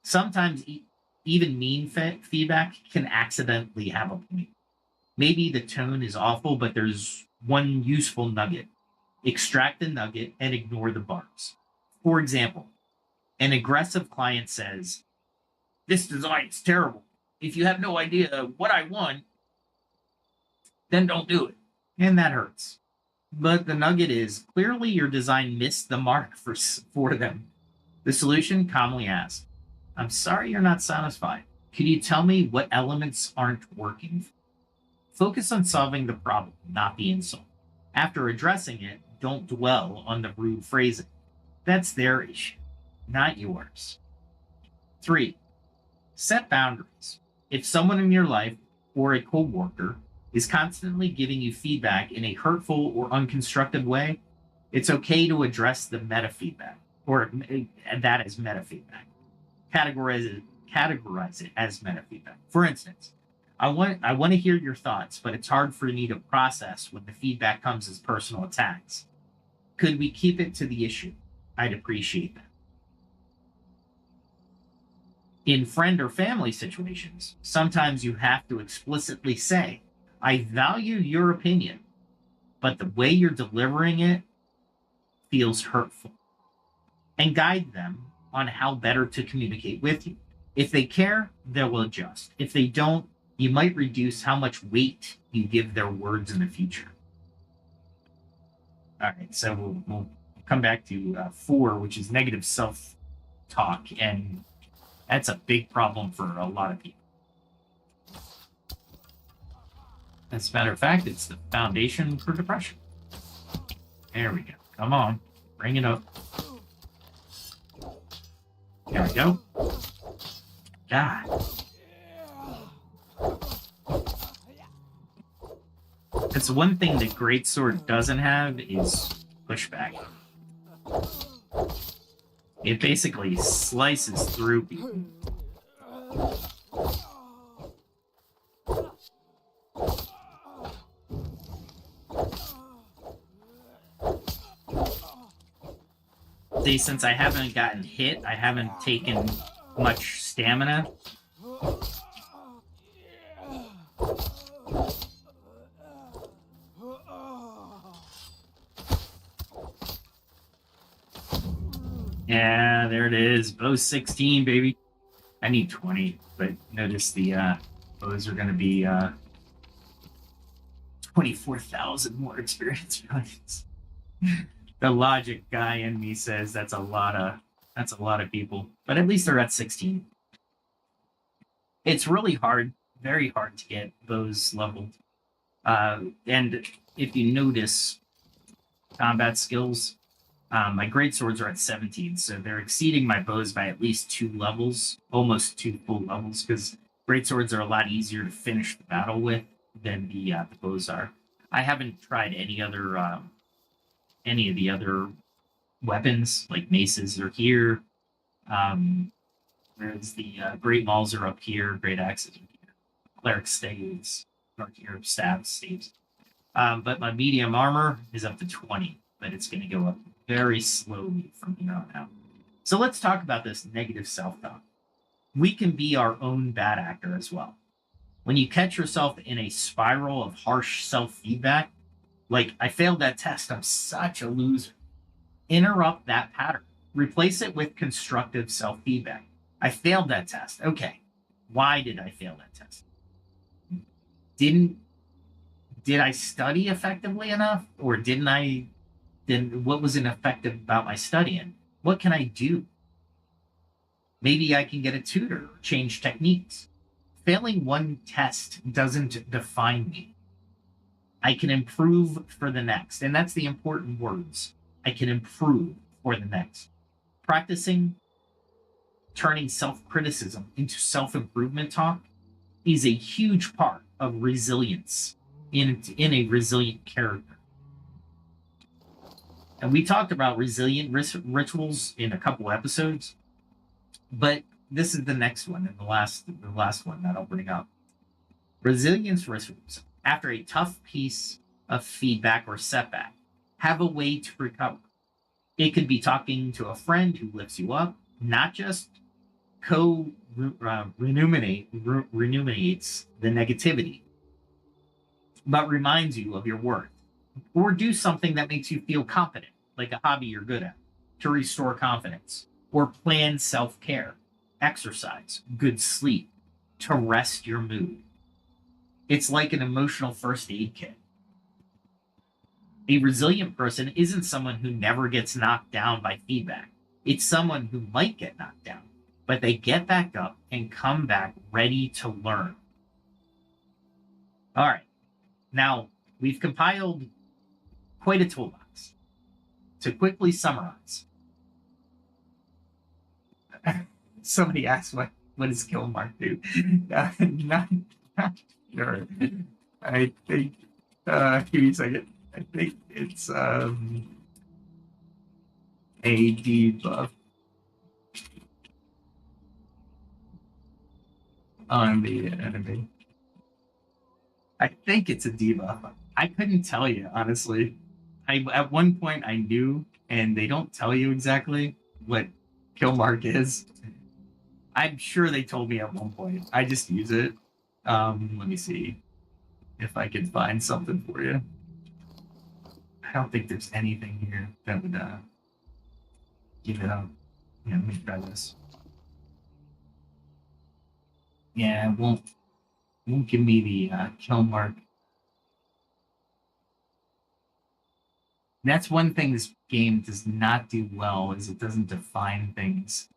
Sometimes even mean feedback can accidentally have a point. Maybe the tone is awful, but there's one useful nugget. Extract the nugget and ignore the barbs. For example, an aggressive client says, "This design is terrible. If you have no idea what I want, then don't do it." And that hurts. But the nugget is, clearly your design missed the mark for them. The solution, calmly ask, "I'm sorry you're not satisfied. Could you tell me what elements aren't working?" Focus on solving the problem, not the insult. After addressing it, don't dwell on the rude phrasing. That's their issue, not yours. 3, set boundaries. If someone in your life or a coworker is constantly giving you feedback in a hurtful or unconstructive way, it's okay to address the meta feedback, or that as meta feedback. Categorize it as meta feedback. For instance, I want to hear your thoughts, but it's hard for me to process when the feedback comes as personal attacks. Could we keep it to the issue? I'd appreciate that. In friend or family situations, sometimes you have to explicitly say, I value your opinion, but the way you're delivering it feels hurtful. And guide them on how better to communicate with you. If they care, they will adjust. If they don't, you might reduce how much weight you give their words in the future. All right, so we'll come back to 4, which is negative self-talk, and that's a big problem for a lot of people. As a matter of fact, it's the foundation for depression. There we go. Come on, bring it up. There we go. God. That's one thing that Greatsword doesn't have is pushback. It basically slices through people. See, since I haven't gotten hit, I haven't taken much stamina. Yeah, there it is. Bow 16, baby. I need 20, but notice the bows are going to be 24,000 more experience points. The logic guy in me says that's a lot of people, but at least they're at 16. It's really hard, very hard to get bows leveled. And if you notice combat skills, my great swords are at 17, so they're exceeding my bows by at least 2 levels, almost 2 full levels, because great swords are a lot easier to finish the battle with than the bows are. I haven't tried any of the other weapons, like maces are here. Whereas the great mauls are up here, great axes are here, cleric staves are here, staves. But my medium armor is up to 20, but it's going to go up very slowly from here on out. So let's talk about this negative self-talk. We can be our own bad actor as well. When you catch yourself in a spiral of harsh self-feedback, like, I failed that test, I'm such a loser. Interrupt that pattern. Replace it with constructive self-feedback. I failed that test. Okay, why did I fail that test? Did I study effectively enough? Or what was ineffective about my studying? What can I do? Maybe I can get a tutor or change techniques. Failing one test doesn't define me. I can improve for the next. And that's the important words. I can improve for the next. Practicing turning self-criticism into self-improvement talk is a huge part of resilience in a resilient character. And we talked about resilient rituals in a couple episodes, but this is the next one and the last one that I'll bring up. Resilience rituals. After a tough piece of feedback or setback, have a way to recover. It could be talking to a friend who lifts you up, not just renuminates the negativity, but reminds you of your worth. Or do something that makes you feel confident, like a hobby you're good at, to restore confidence. Or plan self-care, exercise, good sleep, to rest your mood. It's like an emotional first aid kit. A resilient person isn't someone who never gets knocked down by feedback. It's someone who might get knocked down, but they get back up and come back ready to learn. All right. Now, we've compiled quite a toolbox. To quickly summarize. Somebody asked what does kill mark do? Not sure. I think, give me a second. I think it's a debuff on the enemy. I think it's a debuff. I couldn't tell you, honestly. At one point I knew, and they don't tell you exactly what kill mark is. I'm sure they told me at one point. I just use it. Let me see if I can find something for you. I don't think there's anything here that would give it up. Yeah, let me try this. Yeah, it won't give me the kill mark. That's one thing this game does not do well, is it doesn't define things.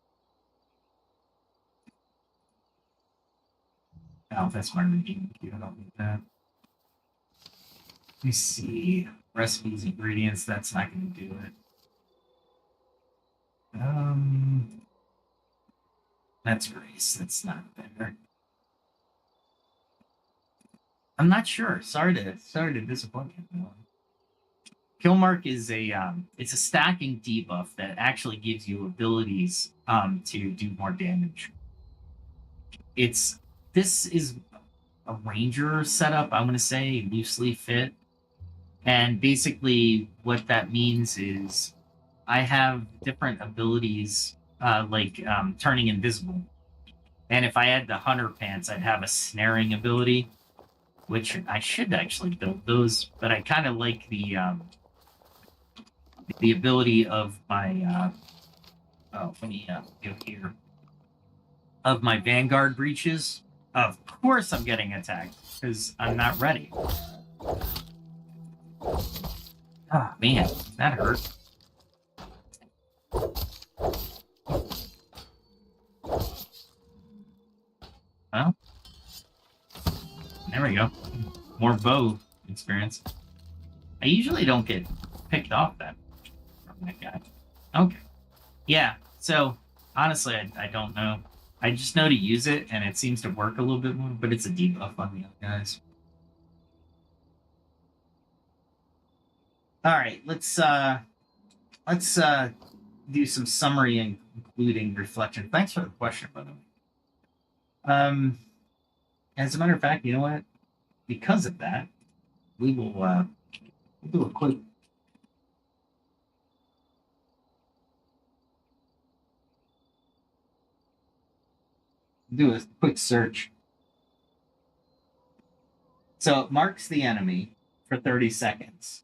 Oh, that's my redeem queue. I don't need that. Let me see. Recipes, ingredients, that's not going to do it. That's race. That's not better. I'm not sure. Sorry to disappoint you. Kill mark is it's a stacking debuff that actually gives you abilities to do more damage. This is a ranger setup, I'm going to say, loosely fit. And basically what that means is I have different abilities like turning invisible. And if I had the hunter pants, I'd have a snaring ability, which I should actually build those, but I kind of like the ability of my let me go here, of my Vanguard breaches. Of course I'm getting attacked because I'm not ready. Ah, man, that hurt. Well, there we go. More bow experience. I usually don't get picked off that from that guy. Okay. Yeah, so honestly, I don't know. I just know to use it, and it seems to work a little bit more, but it's a debuff on the other guys. All right, let's do some summary and concluding reflection. Thanks for the question, by the way. As a matter of fact, you know what? Because of that, we will we'll do a quick search. So it marks the enemy for 30 seconds.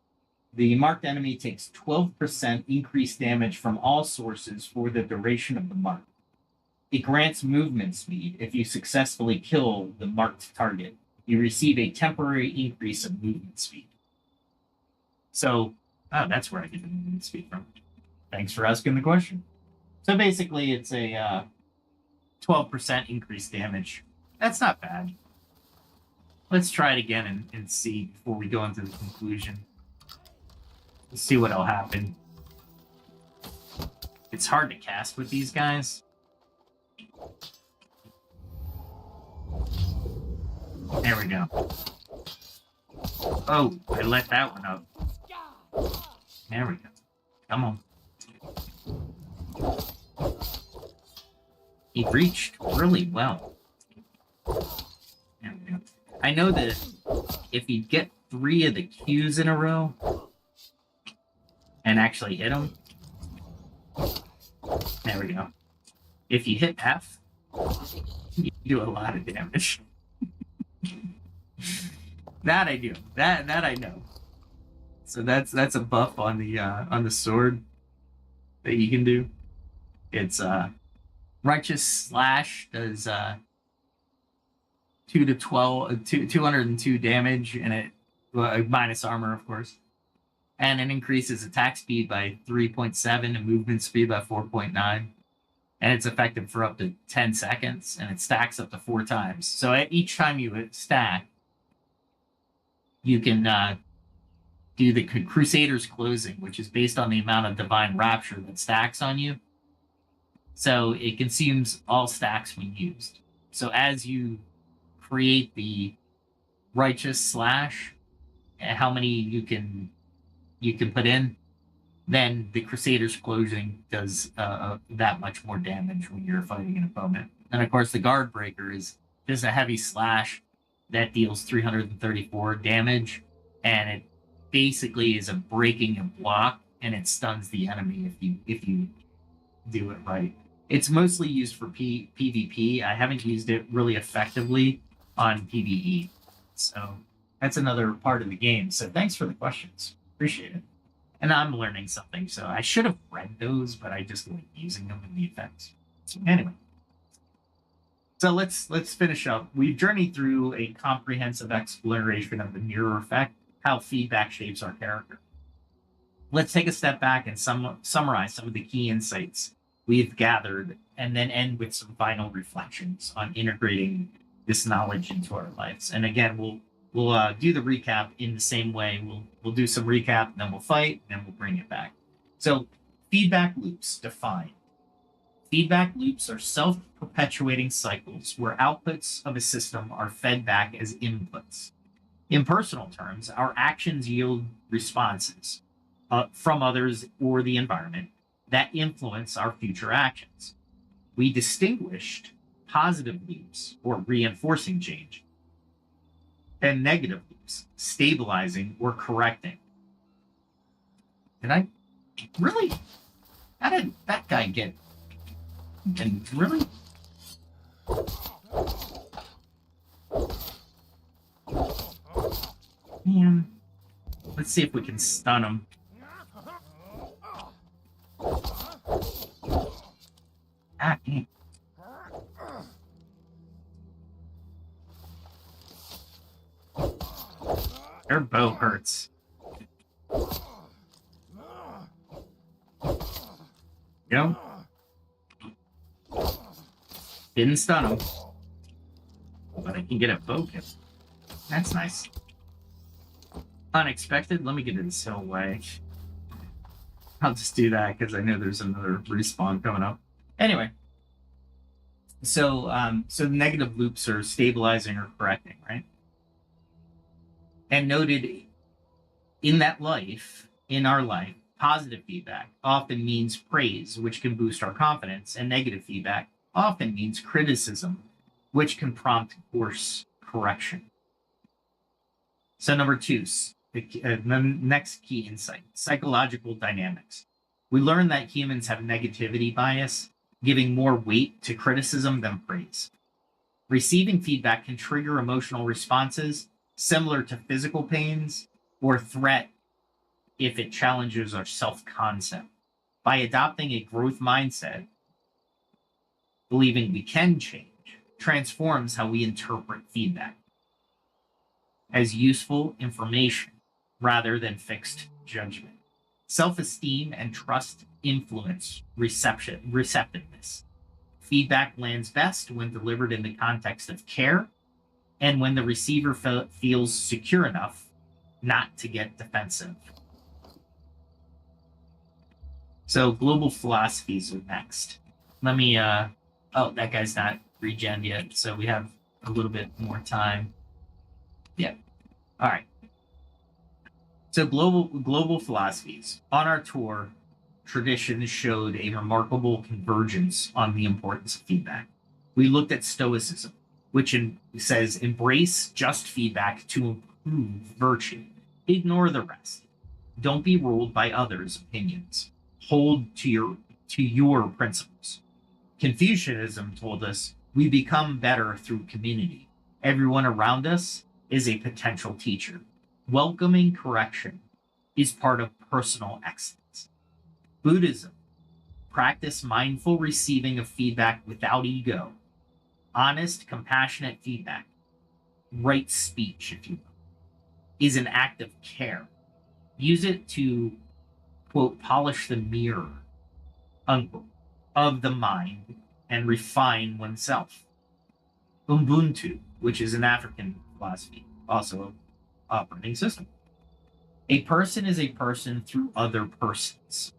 The marked enemy takes 12% increased damage from all sources for the duration of the mark. It grants movement speed if you successfully kill the marked target. You receive a temporary increase of movement speed. So, that's where I get the movement speed from. Thanks for asking the question. So basically, it's a 12% increased damage. That's not bad. Let's try it again and see before we go into the conclusion. Let's see what'll happen. It's hard to cast with these guys. There we go. Oh, I let that one up. There we go. Come on. He reached really well. There we go. I know that if you get 3 of the Qs in a row and actually hit them, there we go. If you hit F, you do a lot of damage. That I do. That I know. So that's a buff on the sword that you can do. It's Righteous Slash does 202 damage, and it minus armor, of course. And it increases attack speed by 3.7 and movement speed by 4.9. And it's effective for up to 10 seconds, and it stacks up to 4 times. So at each time you stack, you can do the Crusader's Closing, which is based on the amount of Divine Rapture that stacks on you. So it consumes all stacks when used. So as you create the righteous slash, how many you can put in, then the Crusader's Closing does that much more damage when you're fighting an opponent. And of course, the Guard Breaker is just a heavy slash that deals 334 damage, and it basically is a breaking and block, and it stuns the enemy if you do it right. It's mostly used for PvP. I haven't used it really effectively on PvE. So that's another part of the game. So thanks for the questions. Appreciate it. And I'm learning something. So I should have read those, but I just like using them in the effects. So anyway. So let's finish up. We've journeyed through a comprehensive exploration of the mirror effect, how feedback shapes our character. Let's take a step back and summarize some of the key insights we've gathered, and then end with some final reflections on integrating this knowledge into our lives. And again, we'll do the recap in the same way. We'll do some recap, then we'll fight, and then we'll bring it back. So feedback loops defined. Feedback loops are self-perpetuating cycles where outputs of a system are fed back as inputs. In personal terms, our actions yield responses from others or the environment that influence our future actions. We distinguished positive loops, or reinforcing change, and negative loops, stabilizing or correcting. Did I really? How did that guy get? And really? Man, let's see if we can stun him. Ah, dang. Their bow hurts. Go. Didn't stun him. But I can get a bow kill. That's nice. Unexpected. Let me get this hill way. I'll just do that because I know there's another respawn coming up. Anyway. So negative loops are stabilizing or correcting, right? And noted in our life, positive feedback often means praise, which can boost our confidence, and negative feedback often means criticism, which can prompt course correction. So number 2, the next key insight, psychological dynamics. We learn that humans have negativity bias, giving more weight to criticism than praise. Receiving feedback can trigger emotional responses similar to physical pains or threat if it challenges our self-concept. By adopting a growth mindset, believing we can change transforms how we interpret feedback as useful information rather than fixed judgment. Self-esteem and trust influence receptiveness. Feedback lands best when delivered in the context of care and when the receiver feels secure enough not to get defensive. So global philosophies are next. Let me, oh, that guy's not regen yet, so we have a little bit more time. Yeah. All right. So global philosophies. On our tour, traditions showed a remarkable convergence on the importance of feedback. We looked at Stoicism, which says embrace just feedback to improve virtue. Ignore the rest. Don't be ruled by others' opinions. Hold to your principles. Confucianism told us we become better through community. Everyone around us is a potential teacher. Welcoming correction is part of personal excellence. Buddhism, practice mindful receiving of feedback without ego. Honest, compassionate feedback, right speech, if you will, is an act of care. Use it to, quote, polish the mirror, unquote, of the mind and refine oneself. Ubuntu, which is an African philosophy, also an operating system. A person is a person through other persons.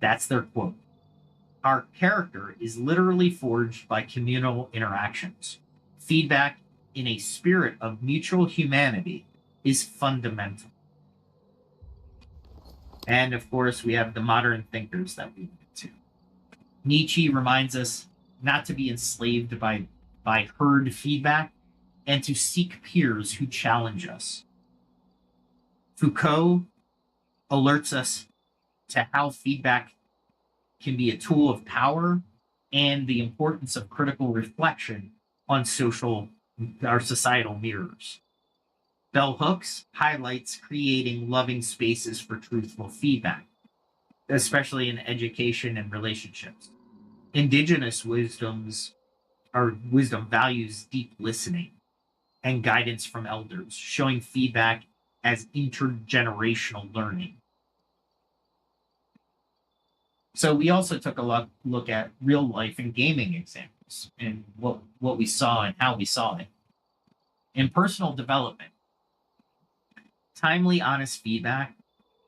That's their quote. Our character is literally forged by communal interactions. Feedback in a spirit of mutual humanity is fundamental. And of course, we have the modern thinkers that we went to. Nietzsche reminds us not to be enslaved by herd feedback and to seek peers who challenge us. Foucault alerts us to how feedback can be a tool of power and the importance of critical reflection on our societal mirrors. Bell Hooks highlights creating loving spaces for truthful feedback, especially in education and relationships. Indigenous wisdom values deep listening and guidance from elders, showing feedback as intergenerational learning. So we also took a look at real life and gaming examples and what we saw and how we saw it. In personal development, timely, honest feedback,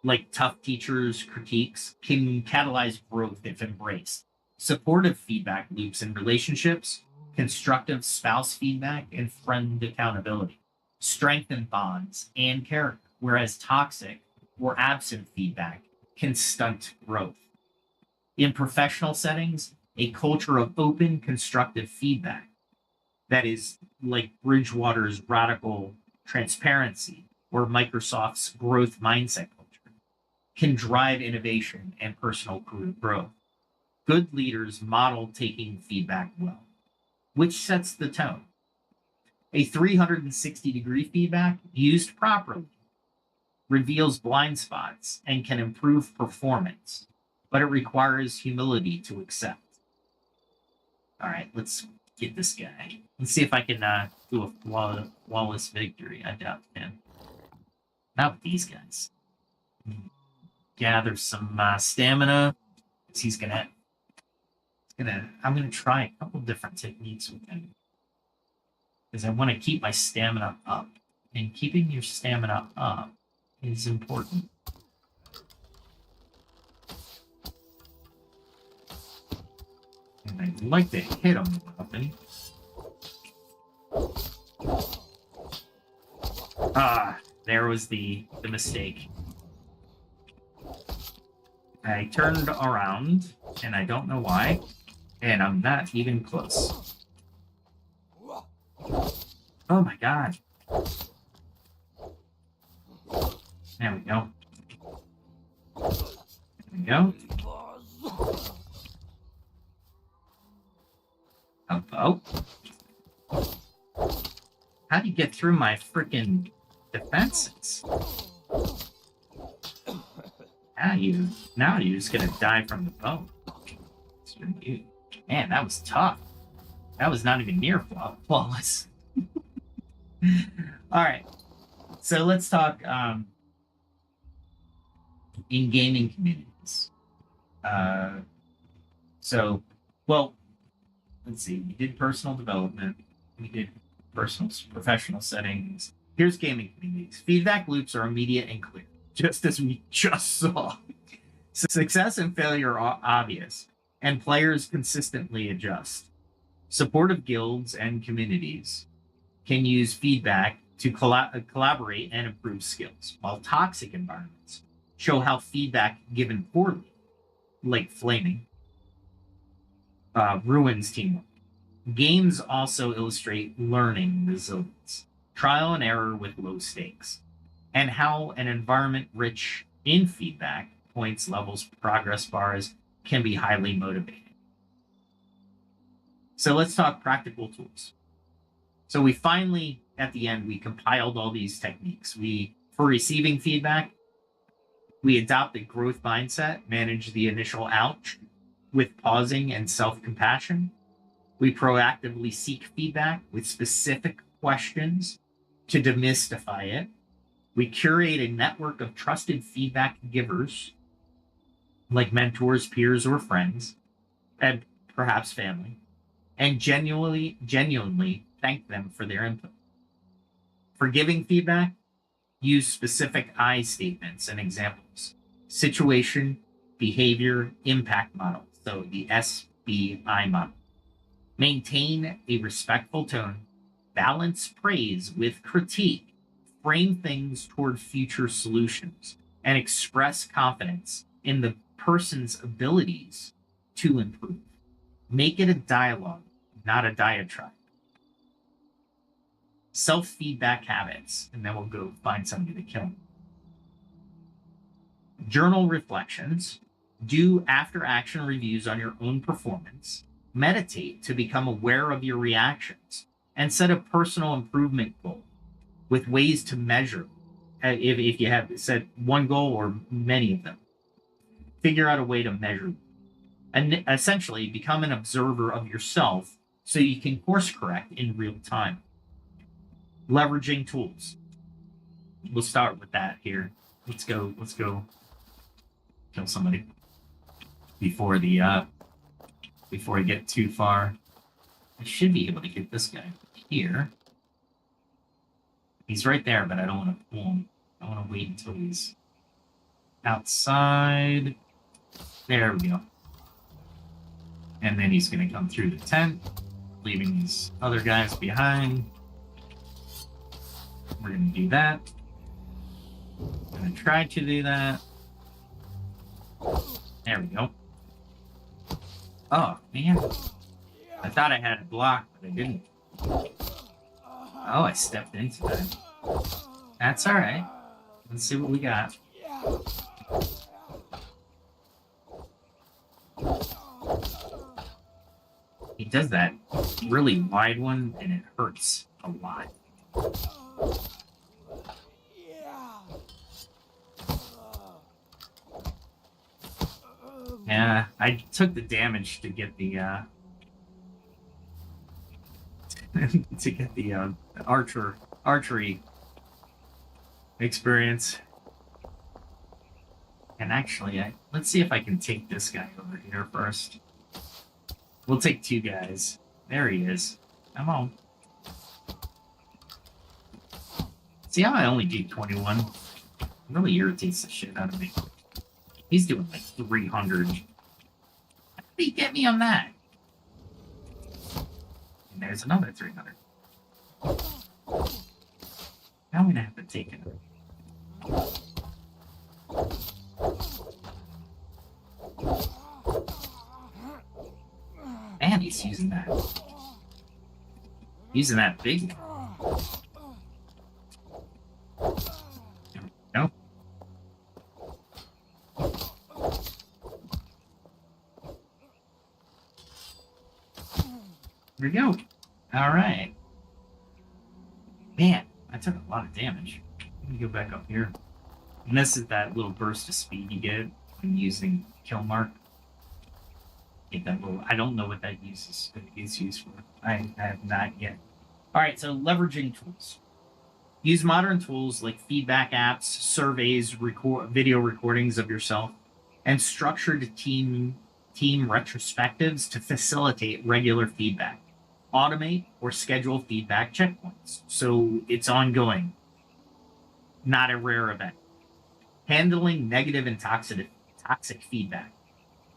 like tough teachers' critiques, can catalyze growth if embraced. Supportive feedback loops in relationships, constructive spouse feedback, and friend accountability strengthen bonds and character, whereas toxic or absent feedback can stunt growth. In professional settings, a culture of open, constructive feedback, that is like Bridgewater's radical transparency or Microsoft's growth mindset culture, can drive innovation and personal growth. Good leaders model taking feedback well, which sets the tone. A 360-degree feedback used properly reveals blind spots and can improve performance, but it requires humility to accept. All right, let's get this guy. Let's see if I can do a flawless victory. I doubt him. Not with these guys. Gather some stamina. I'm gonna try a couple different techniques with him because I want to keep my stamina up, and keeping your stamina up is important. And I'd like to hit him with something. There was the mistake. I turned around, and I don't know why, and I'm not even close. Oh my god. There we go. There we go. Oh. How do you get through my freaking defenses? Now you're just gonna die from the bone. Man, that was tough. That was not even near flawless. All right, so let's talk in gaming communities. Let's see. We did personal development. We did professional settings. Here's gaming communities. Feedback loops are immediate and clear, just as we just saw. Success and failure are obvious, and players consistently adjust. Supportive guilds and communities can use feedback to collaborate and improve skills, while toxic environments show how feedback given poorly, like flaming, ruins teamwork. Games also illustrate learning resilience, trial and error with low stakes, and how an environment rich in feedback, points, levels, progress bars can be highly motivating. So let's talk practical tools. So we finally, at the end, we compiled all these techniques. For receiving feedback, we adopt a growth mindset, manage the initial ouch with pausing and self-compassion. We proactively seek feedback with specific questions to demystify it. We curate a network of trusted feedback givers, like mentors, peers, or friends, and perhaps family, and genuinely thank them for their input. For giving feedback, use specific I statements and examples. Situation, behavior, impact model. So the SBI model. Maintain a respectful tone balance praise with critique, frame things toward future solutions, and express confidence in the person's abilities to improve. Make it a dialogue, not a diatribe. Self-feedback habits, and then we'll go find somebody to kill. Journal reflections. Do after-action reviews on your own performance. Meditate to become aware of your reactions, and set a personal improvement goal with ways to measure. If you have set one goal or many of them, figure out a way to measure. And essentially become an observer of yourself so you can course correct in real time. Leveraging tools. We'll start with that here. Let's go kill somebody before I get too far. I should be able to get this guy here. He's right there, but I don't want to pull him. I want to wait until he's outside. There we go. And then he's going to come through the tent, leaving these other guys behind. We're going to do that. I'm going to try to do that. There we go. Oh, man. I thought I had it blocked, but I didn't. Oh, I stepped into that. That's all right. Let's see what we got. He does that really wide one, and it hurts a lot. Yeah, I took the damage to get the archery experience. And actually, let's see if I can take this guy over here first. We'll take two guys. There he is. Come on. See how I only do 21? It really irritates the shit out of me. He's doing like 300. How did he get me on that? And there's another 300. Now I'm gonna have to take it. Man, he's using that. Using that big one. There we go. There we go. All right. Man, I took a lot of damage. Let me go back up here. And this is that little burst of speed you get when using kill mark. Get that little. I don't know what that is used for. I have not yet. All right, so leveraging tools. Use modern tools like feedback apps, surveys, video recordings of yourself, and structured team retrospectives to facilitate regular feedback. Automate or schedule feedback checkpoints so it's ongoing, not a rare event. Handling negative and toxic feedback.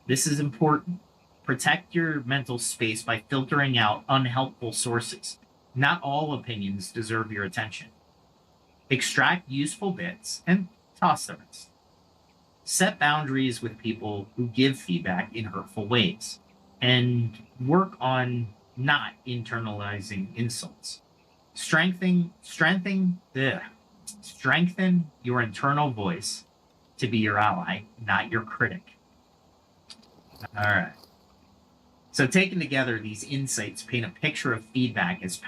This is important. Protect your mental space by filtering out unhelpful sources. Not all opinions deserve your attention. Extract useful bits and toss the rest. Set boundaries with people who give feedback in hurtful ways, and work on not internalizing insults. Strengthen your internal voice to be your ally, not your critic. All right. So taken together, these insights paint a picture of feedback as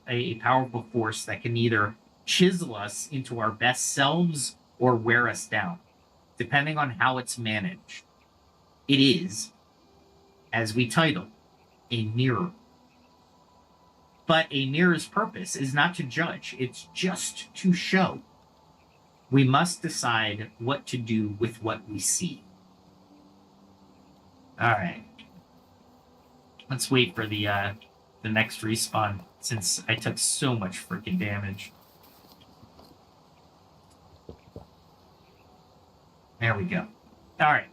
a powerful force that can either chisel us into our best selves or wear us down, depending on how it's managed. It is, as we title, a mirror. But a mirror's purpose is not to judge, it's just to show. We must decide what to do with what we see. All right. Let's wait for the next respawn, since I took so much freaking damage. There we go. All right.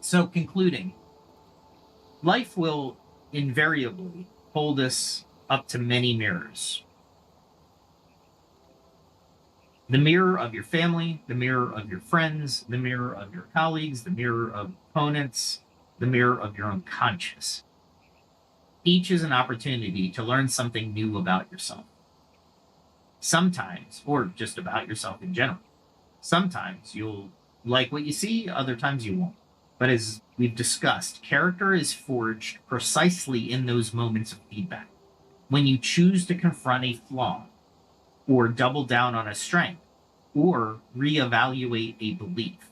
So concluding, life will invariably hold us up to many mirrors. The mirror of your family, the mirror of your friends, the mirror of your colleagues, the mirror of opponents, the mirror of your unconscious. Each is an opportunity to learn something new about yourself. Sometimes, or just about yourself in general, sometimes you'll like what you see, other times you won't. But as we've discussed, character is forged precisely in those moments of feedback. When you choose to confront a flaw, or double down on a strength, or reevaluate a belief.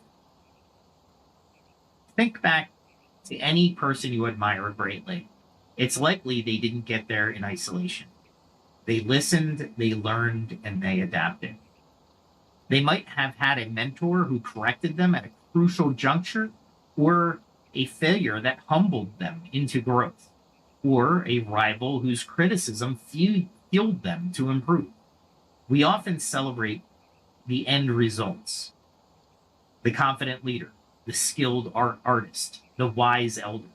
Think back to any person you admire greatly. It's likely they didn't get there in isolation. They listened, they learned, and they adapted. They might have had a mentor who corrected them at a crucial juncture, or a failure that humbled them into growth, or a rival whose criticism fueled them to improve. We often celebrate the end results, the confident leader, the skilled artist, the wise elder,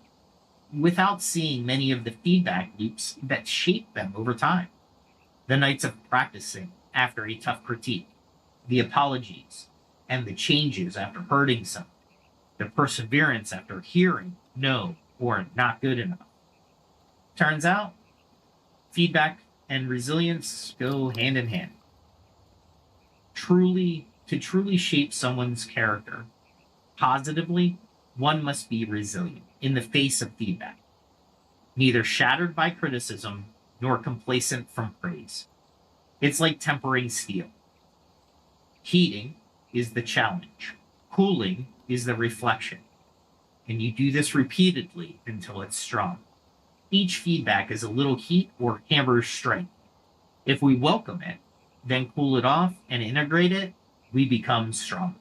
without seeing many of the feedback loops that shape them over time. The nights of practicing after a tough critique, the apologies and the changes after hurting someone, the perseverance after hearing no or not good enough. Turns out, feedback and resilience go hand in hand. To truly shape someone's character positively, one must be resilient in the face of feedback, neither shattered by criticism nor complacent from praise. It's like tempering steel. Heating is the challenge. Cooling is the reflection. And you do this repeatedly until it's strong. Each feedback is a little heat or hammer's strength. If we welcome it, then cool it off and integrate it, we become stronger.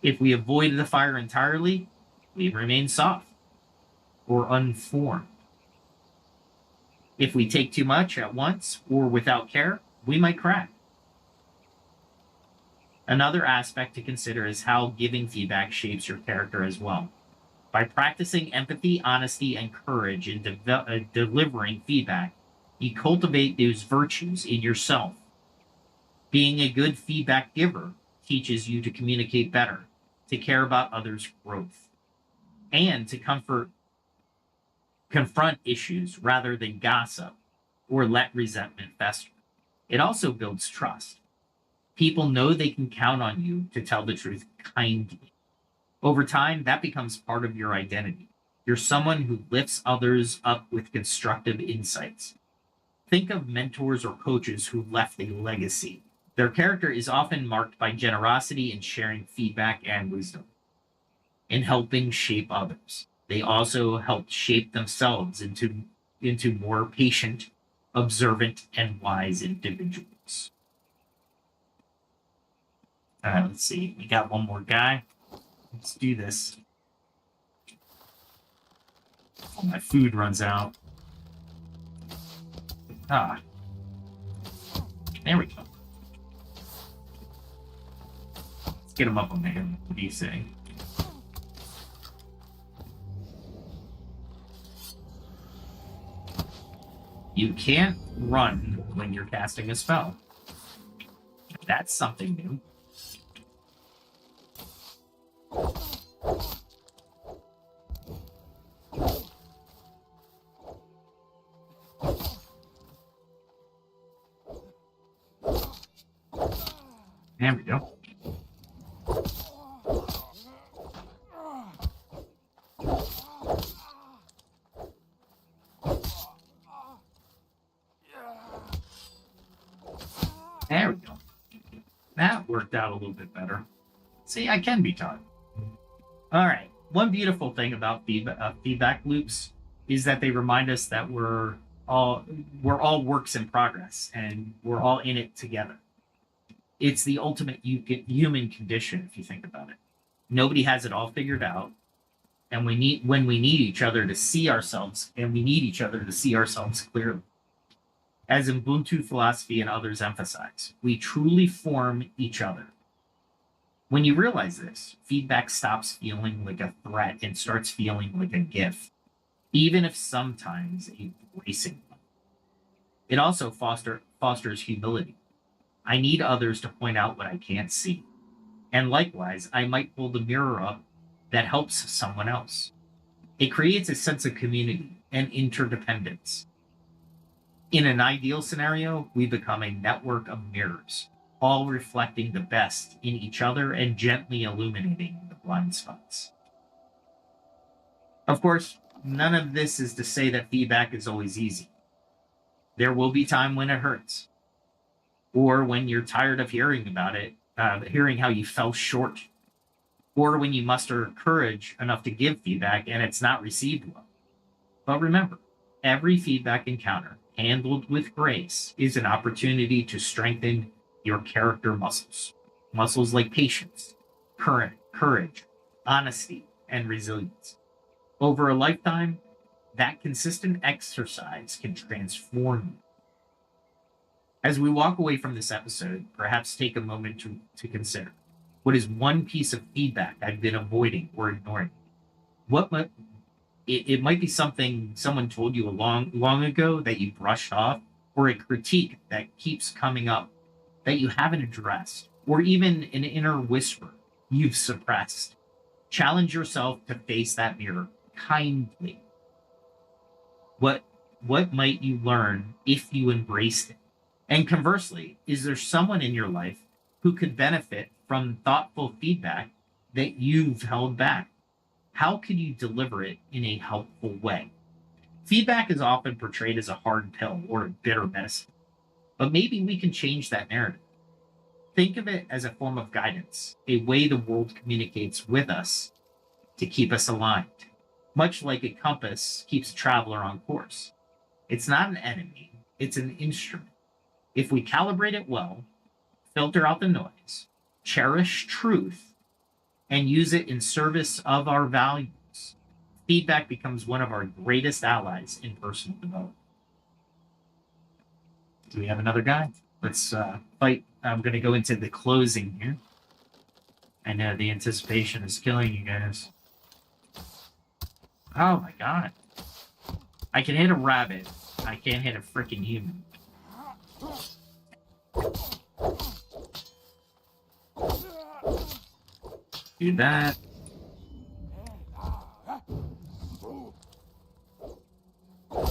If we avoid the fire entirely, we remain soft or unformed. If we take too much at once or without care, we might crack. Another aspect to consider is how giving feedback shapes your character as well. By practicing empathy, honesty, and courage in delivering feedback, you cultivate those virtues in yourself. Being a good feedback giver teaches you to communicate better, to care about others' growth, and to confront issues rather than gossip or let resentment fester. It also builds trust. People know they can count on you to tell the truth kindly. Over time, that becomes part of your identity. You're someone who lifts others up with constructive insights. Think of mentors or coaches who left a legacy. Their character is often marked by generosity in sharing feedback and wisdom, in helping shape others. They also helped shape themselves into more patient, observant, and wise individuals. All right, let's see. We got one more guy. Let's do this. Oh, my food runs out. Ah. There we go. Let's get him up on there. What do you say? You can't run when you're casting a spell. That's something new. There we go. There we go. That worked out a little bit better. See, I can be taught. All right. One beautiful thing about feedback loops is that they remind us that we're all works in progress and we're all in it together. It's the ultimate human condition, if you think about it. Nobody has it all figured out, and when we need each other to see ourselves, and we need each other to see ourselves clearly. As Ubuntu philosophy and others emphasize, we truly form each other. When you realize this, feedback stops feeling like a threat and starts feeling like a gift. even if sometimes a bracing one. It also fosters humility. I need others to point out what I can't see. And likewise, I might hold a mirror up that helps someone else. It creates a sense of community and interdependence. In an ideal scenario, we become a network of mirrors, all reflecting the best in each other and gently illuminating the blind spots. Of course, none of this is to say that feedback is always easy. There will be time when it hurts, or when you're tired of hearing about it, hearing how you fell short, or when you muster courage enough to give feedback and it's not received well. But remember, every feedback encounter, handled with grace, is an opportunity to strengthen your character muscles. Muscles like patience, courage, honesty, and resilience. Over a lifetime, that consistent exercise can transform you. As we walk away from this episode, perhaps take a moment to consider, what is one piece of feedback I've been avoiding or ignoring? It might be something someone told you long ago that you brushed off, or a critique that keeps coming up that you haven't addressed, or even an inner whisper you've suppressed. Challenge yourself to face that mirror kindly. What might you learn if you embraced it? And conversely, is there someone in your life who could benefit from thoughtful feedback that you've held back? How could you deliver it in a helpful way? Feedback is often portrayed as a hard pill or a bitter medicine, but maybe we can change that narrative. Think of it as a form of guidance, a way the world communicates with us to keep us aligned, much like a compass keeps a traveler on course. It's not an enemy, it's an instrument. If we calibrate it well, filter out the noise, cherish truth, and use it in service of our values, feedback becomes one of our greatest allies in personal development. Do we have another guy? Let's fight. I'm going to go into the closing here. I know the anticipation is killing you guys. Oh my god. I can hit a rabbit. I can't hit a freaking human. Do that.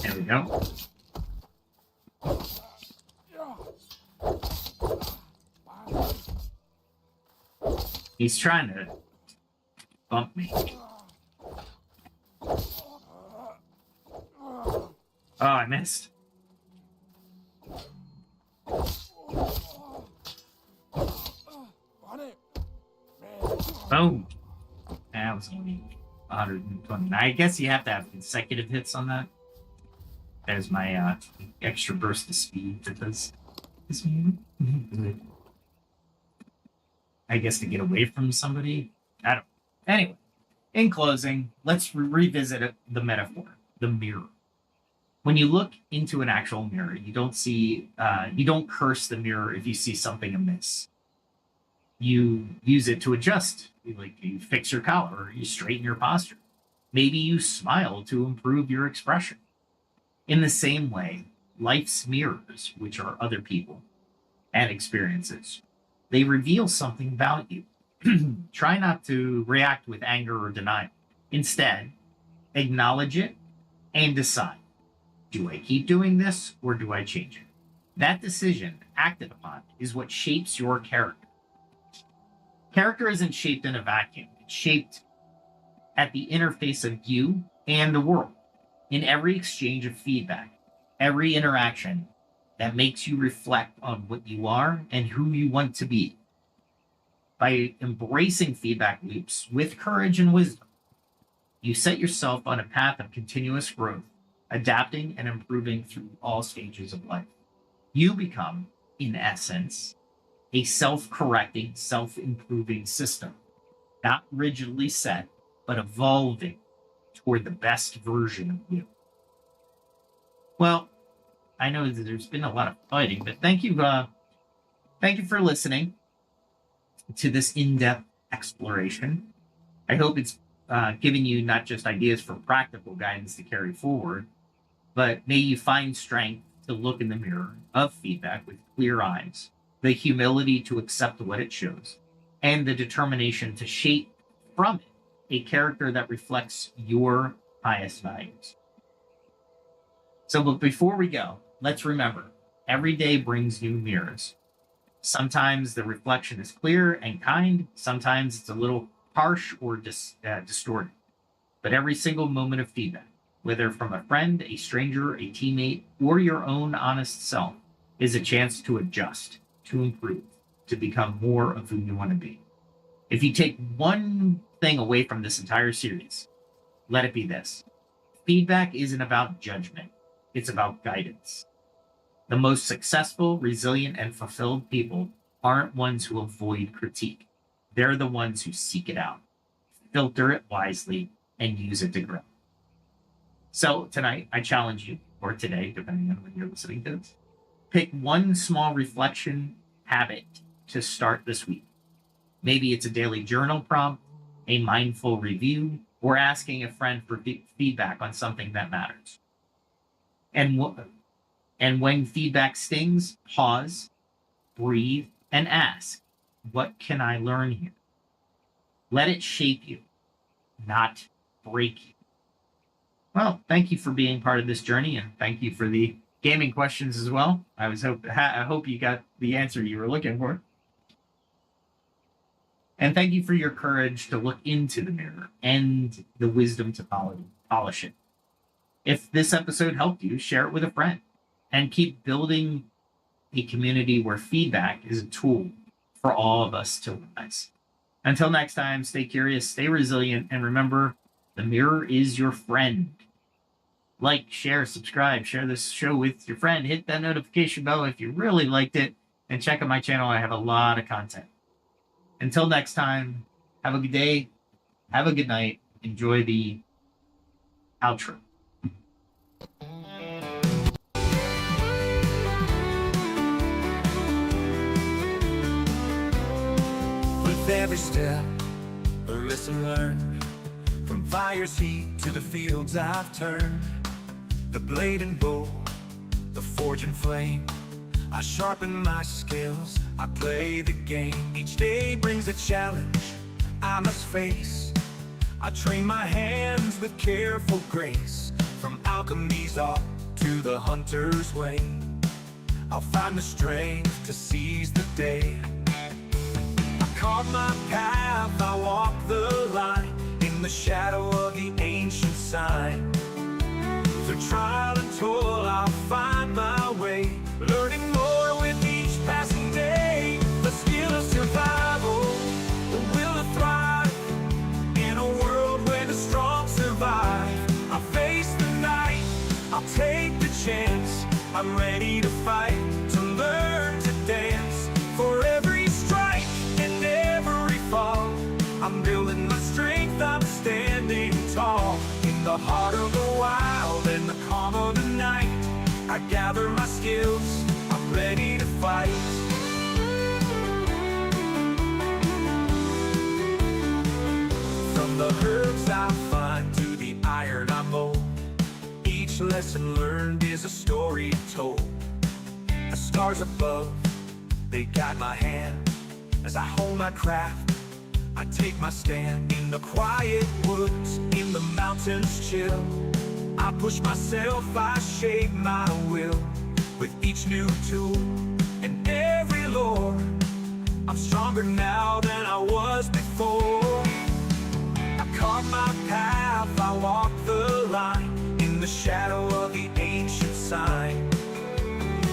There we go. He's trying to bump me. Oh, I missed. Boom. That was only 120. I guess you have to have consecutive hits on that. There's my extra burst of speed that does this. I guess to get away from somebody. I don't. Anyway, in closing, let's revisit the metaphor, the mirror. When you look into an actual mirror, you don't curse the mirror if you see something amiss. You use it to adjust. You fix your collar, or you straighten your posture. Maybe you smile to improve your expression. In the same way, life's mirrors, which are other people and experiences, they reveal something about you. Try not to react with anger or denial. Instead, acknowledge it and decide, do I keep doing this or do I change it? That decision, acted upon, is what shapes your character. Character isn't shaped in a vacuum. It's shaped at the interface of you and the world. In every exchange of feedback, every interaction that makes you reflect on what you are and who you want to be. By embracing feedback loops with courage and wisdom, you set yourself on a path of continuous growth, adapting and improving through all stages of life. You become, in essence, a self-correcting, self-improving system, not rigidly set, but evolving toward the best version of you. Well, I know that there's been a lot of fighting, but thank you for listening to this in-depth exploration. I hope it's giving you not just ideas for practical guidance to carry forward, but may you find strength to look in the mirror of feedback with clear eyes, the humility to accept what it shows, and the determination to shape from it a character that reflects your highest values. So, but before we go, let's remember, every day brings new mirrors. Sometimes the reflection is clear and kind. Sometimes it's a little harsh or distorted. But every single moment of feedback, whether from a friend, a stranger, a teammate, or your own honest self, is a chance to adjust, to improve, to become more of who you want to be. If you take one thing away from this entire series, let it be this. Feedback isn't about judgment. It's about guidance. The most successful, resilient, and fulfilled people aren't ones who avoid critique. They're the ones who seek it out, filter it wisely, and use it to grow. So tonight, I challenge you, or today, depending on when you're listening to this, pick one small reflection habit to start this week. Maybe it's a daily journal prompt, a mindful review, or asking a friend for feedback on something that matters. And when feedback stings, pause, breathe, and ask, what can I learn here? Let it shape you, not break you. Well, thank you for being part of this journey, and thank you for the gaming questions as well. I hope you got the answer you were looking for. And thank you for your courage to look into the mirror and the wisdom to polish it. If this episode helped you, share it with a friend and keep building a community where feedback is a tool for all of us to rise. Until next time, stay curious, stay resilient, and remember, the mirror is your friend. Like, share, subscribe, share this show with your friend. Hit that notification bell if you really liked it, and check out my channel. I have a lot of content. Until next time, have a good day, have a good night, enjoy the outro. With every step, a lesson learned. From fire's heat to the fields I've turned. The blade and bow, the forge and flame. I sharpen my skills, I play the game. Each day brings a challenge I must face. I train my hands with careful grace. From alchemy's art to the hunter's way, I'll find the strength to seize the day. I carve my path, I walk the line, in the shadow of the ancient sign. Through trial and toil, I'll find my way, learning more with each passing day. The skill of survival, the will to thrive, in a world where the strong survive. I face the night, I'll take the chance. I'm ready to fight, to learn to dance. For every strike and every fall, I'm building my strength, I'm standing tall. In the heart of the wild and the calm of the night, I gather my skills, I'm ready to fight. From the herbs I find to the iron I mold, each lesson learned is a story told. The stars above, they guide my hand. As I hold my craft, I take my stand. In the quiet woods, in the mountains chill, I push myself, I shape my will. With each new tool and every lore, I'm stronger now than I was before. I carve my path, I walk the line, in the shadow of the ancient sign.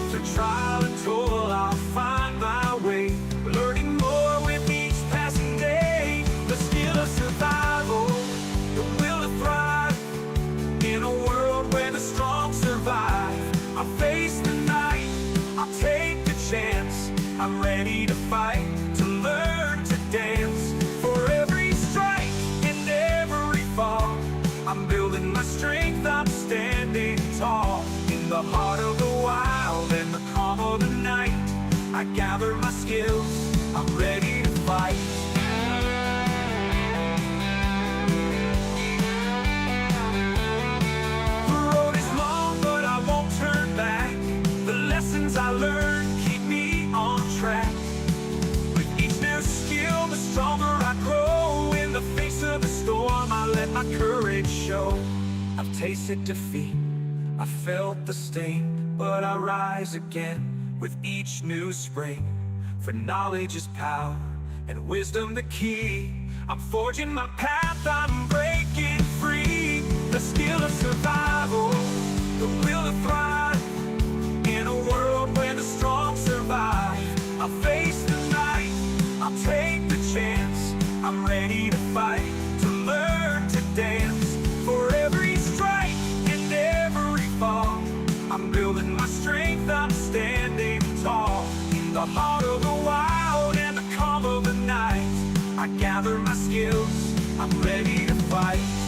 Through trial and toil, I'll find my way, learning more with each passing day. The skill of survival, the will to thrive, in a world where the strong survive. I face the night, I'll take the chance. I'm ready to fight, to learn to dance. For every strike and every fall, I'm building my strength, I'm standing tall. In the heart of the wild and the calm of the night, I gather my skills, I'm ready to fight. tasted defeat, I felt the sting, but I rise again with each new spring. For knowledge is power, and wisdom the key. I'm forging my path, I'm breaking free. The skill of survival, the will to thrive. In a world where the strong survive, I'll face the night, I'll take the chance. I'm ready to fight, to learn to dance. For every strike and every fall, I'm building my strength, I'm standing tall. In the heart of the wild and the calm of the night, I gather my skills, I'm ready to fight.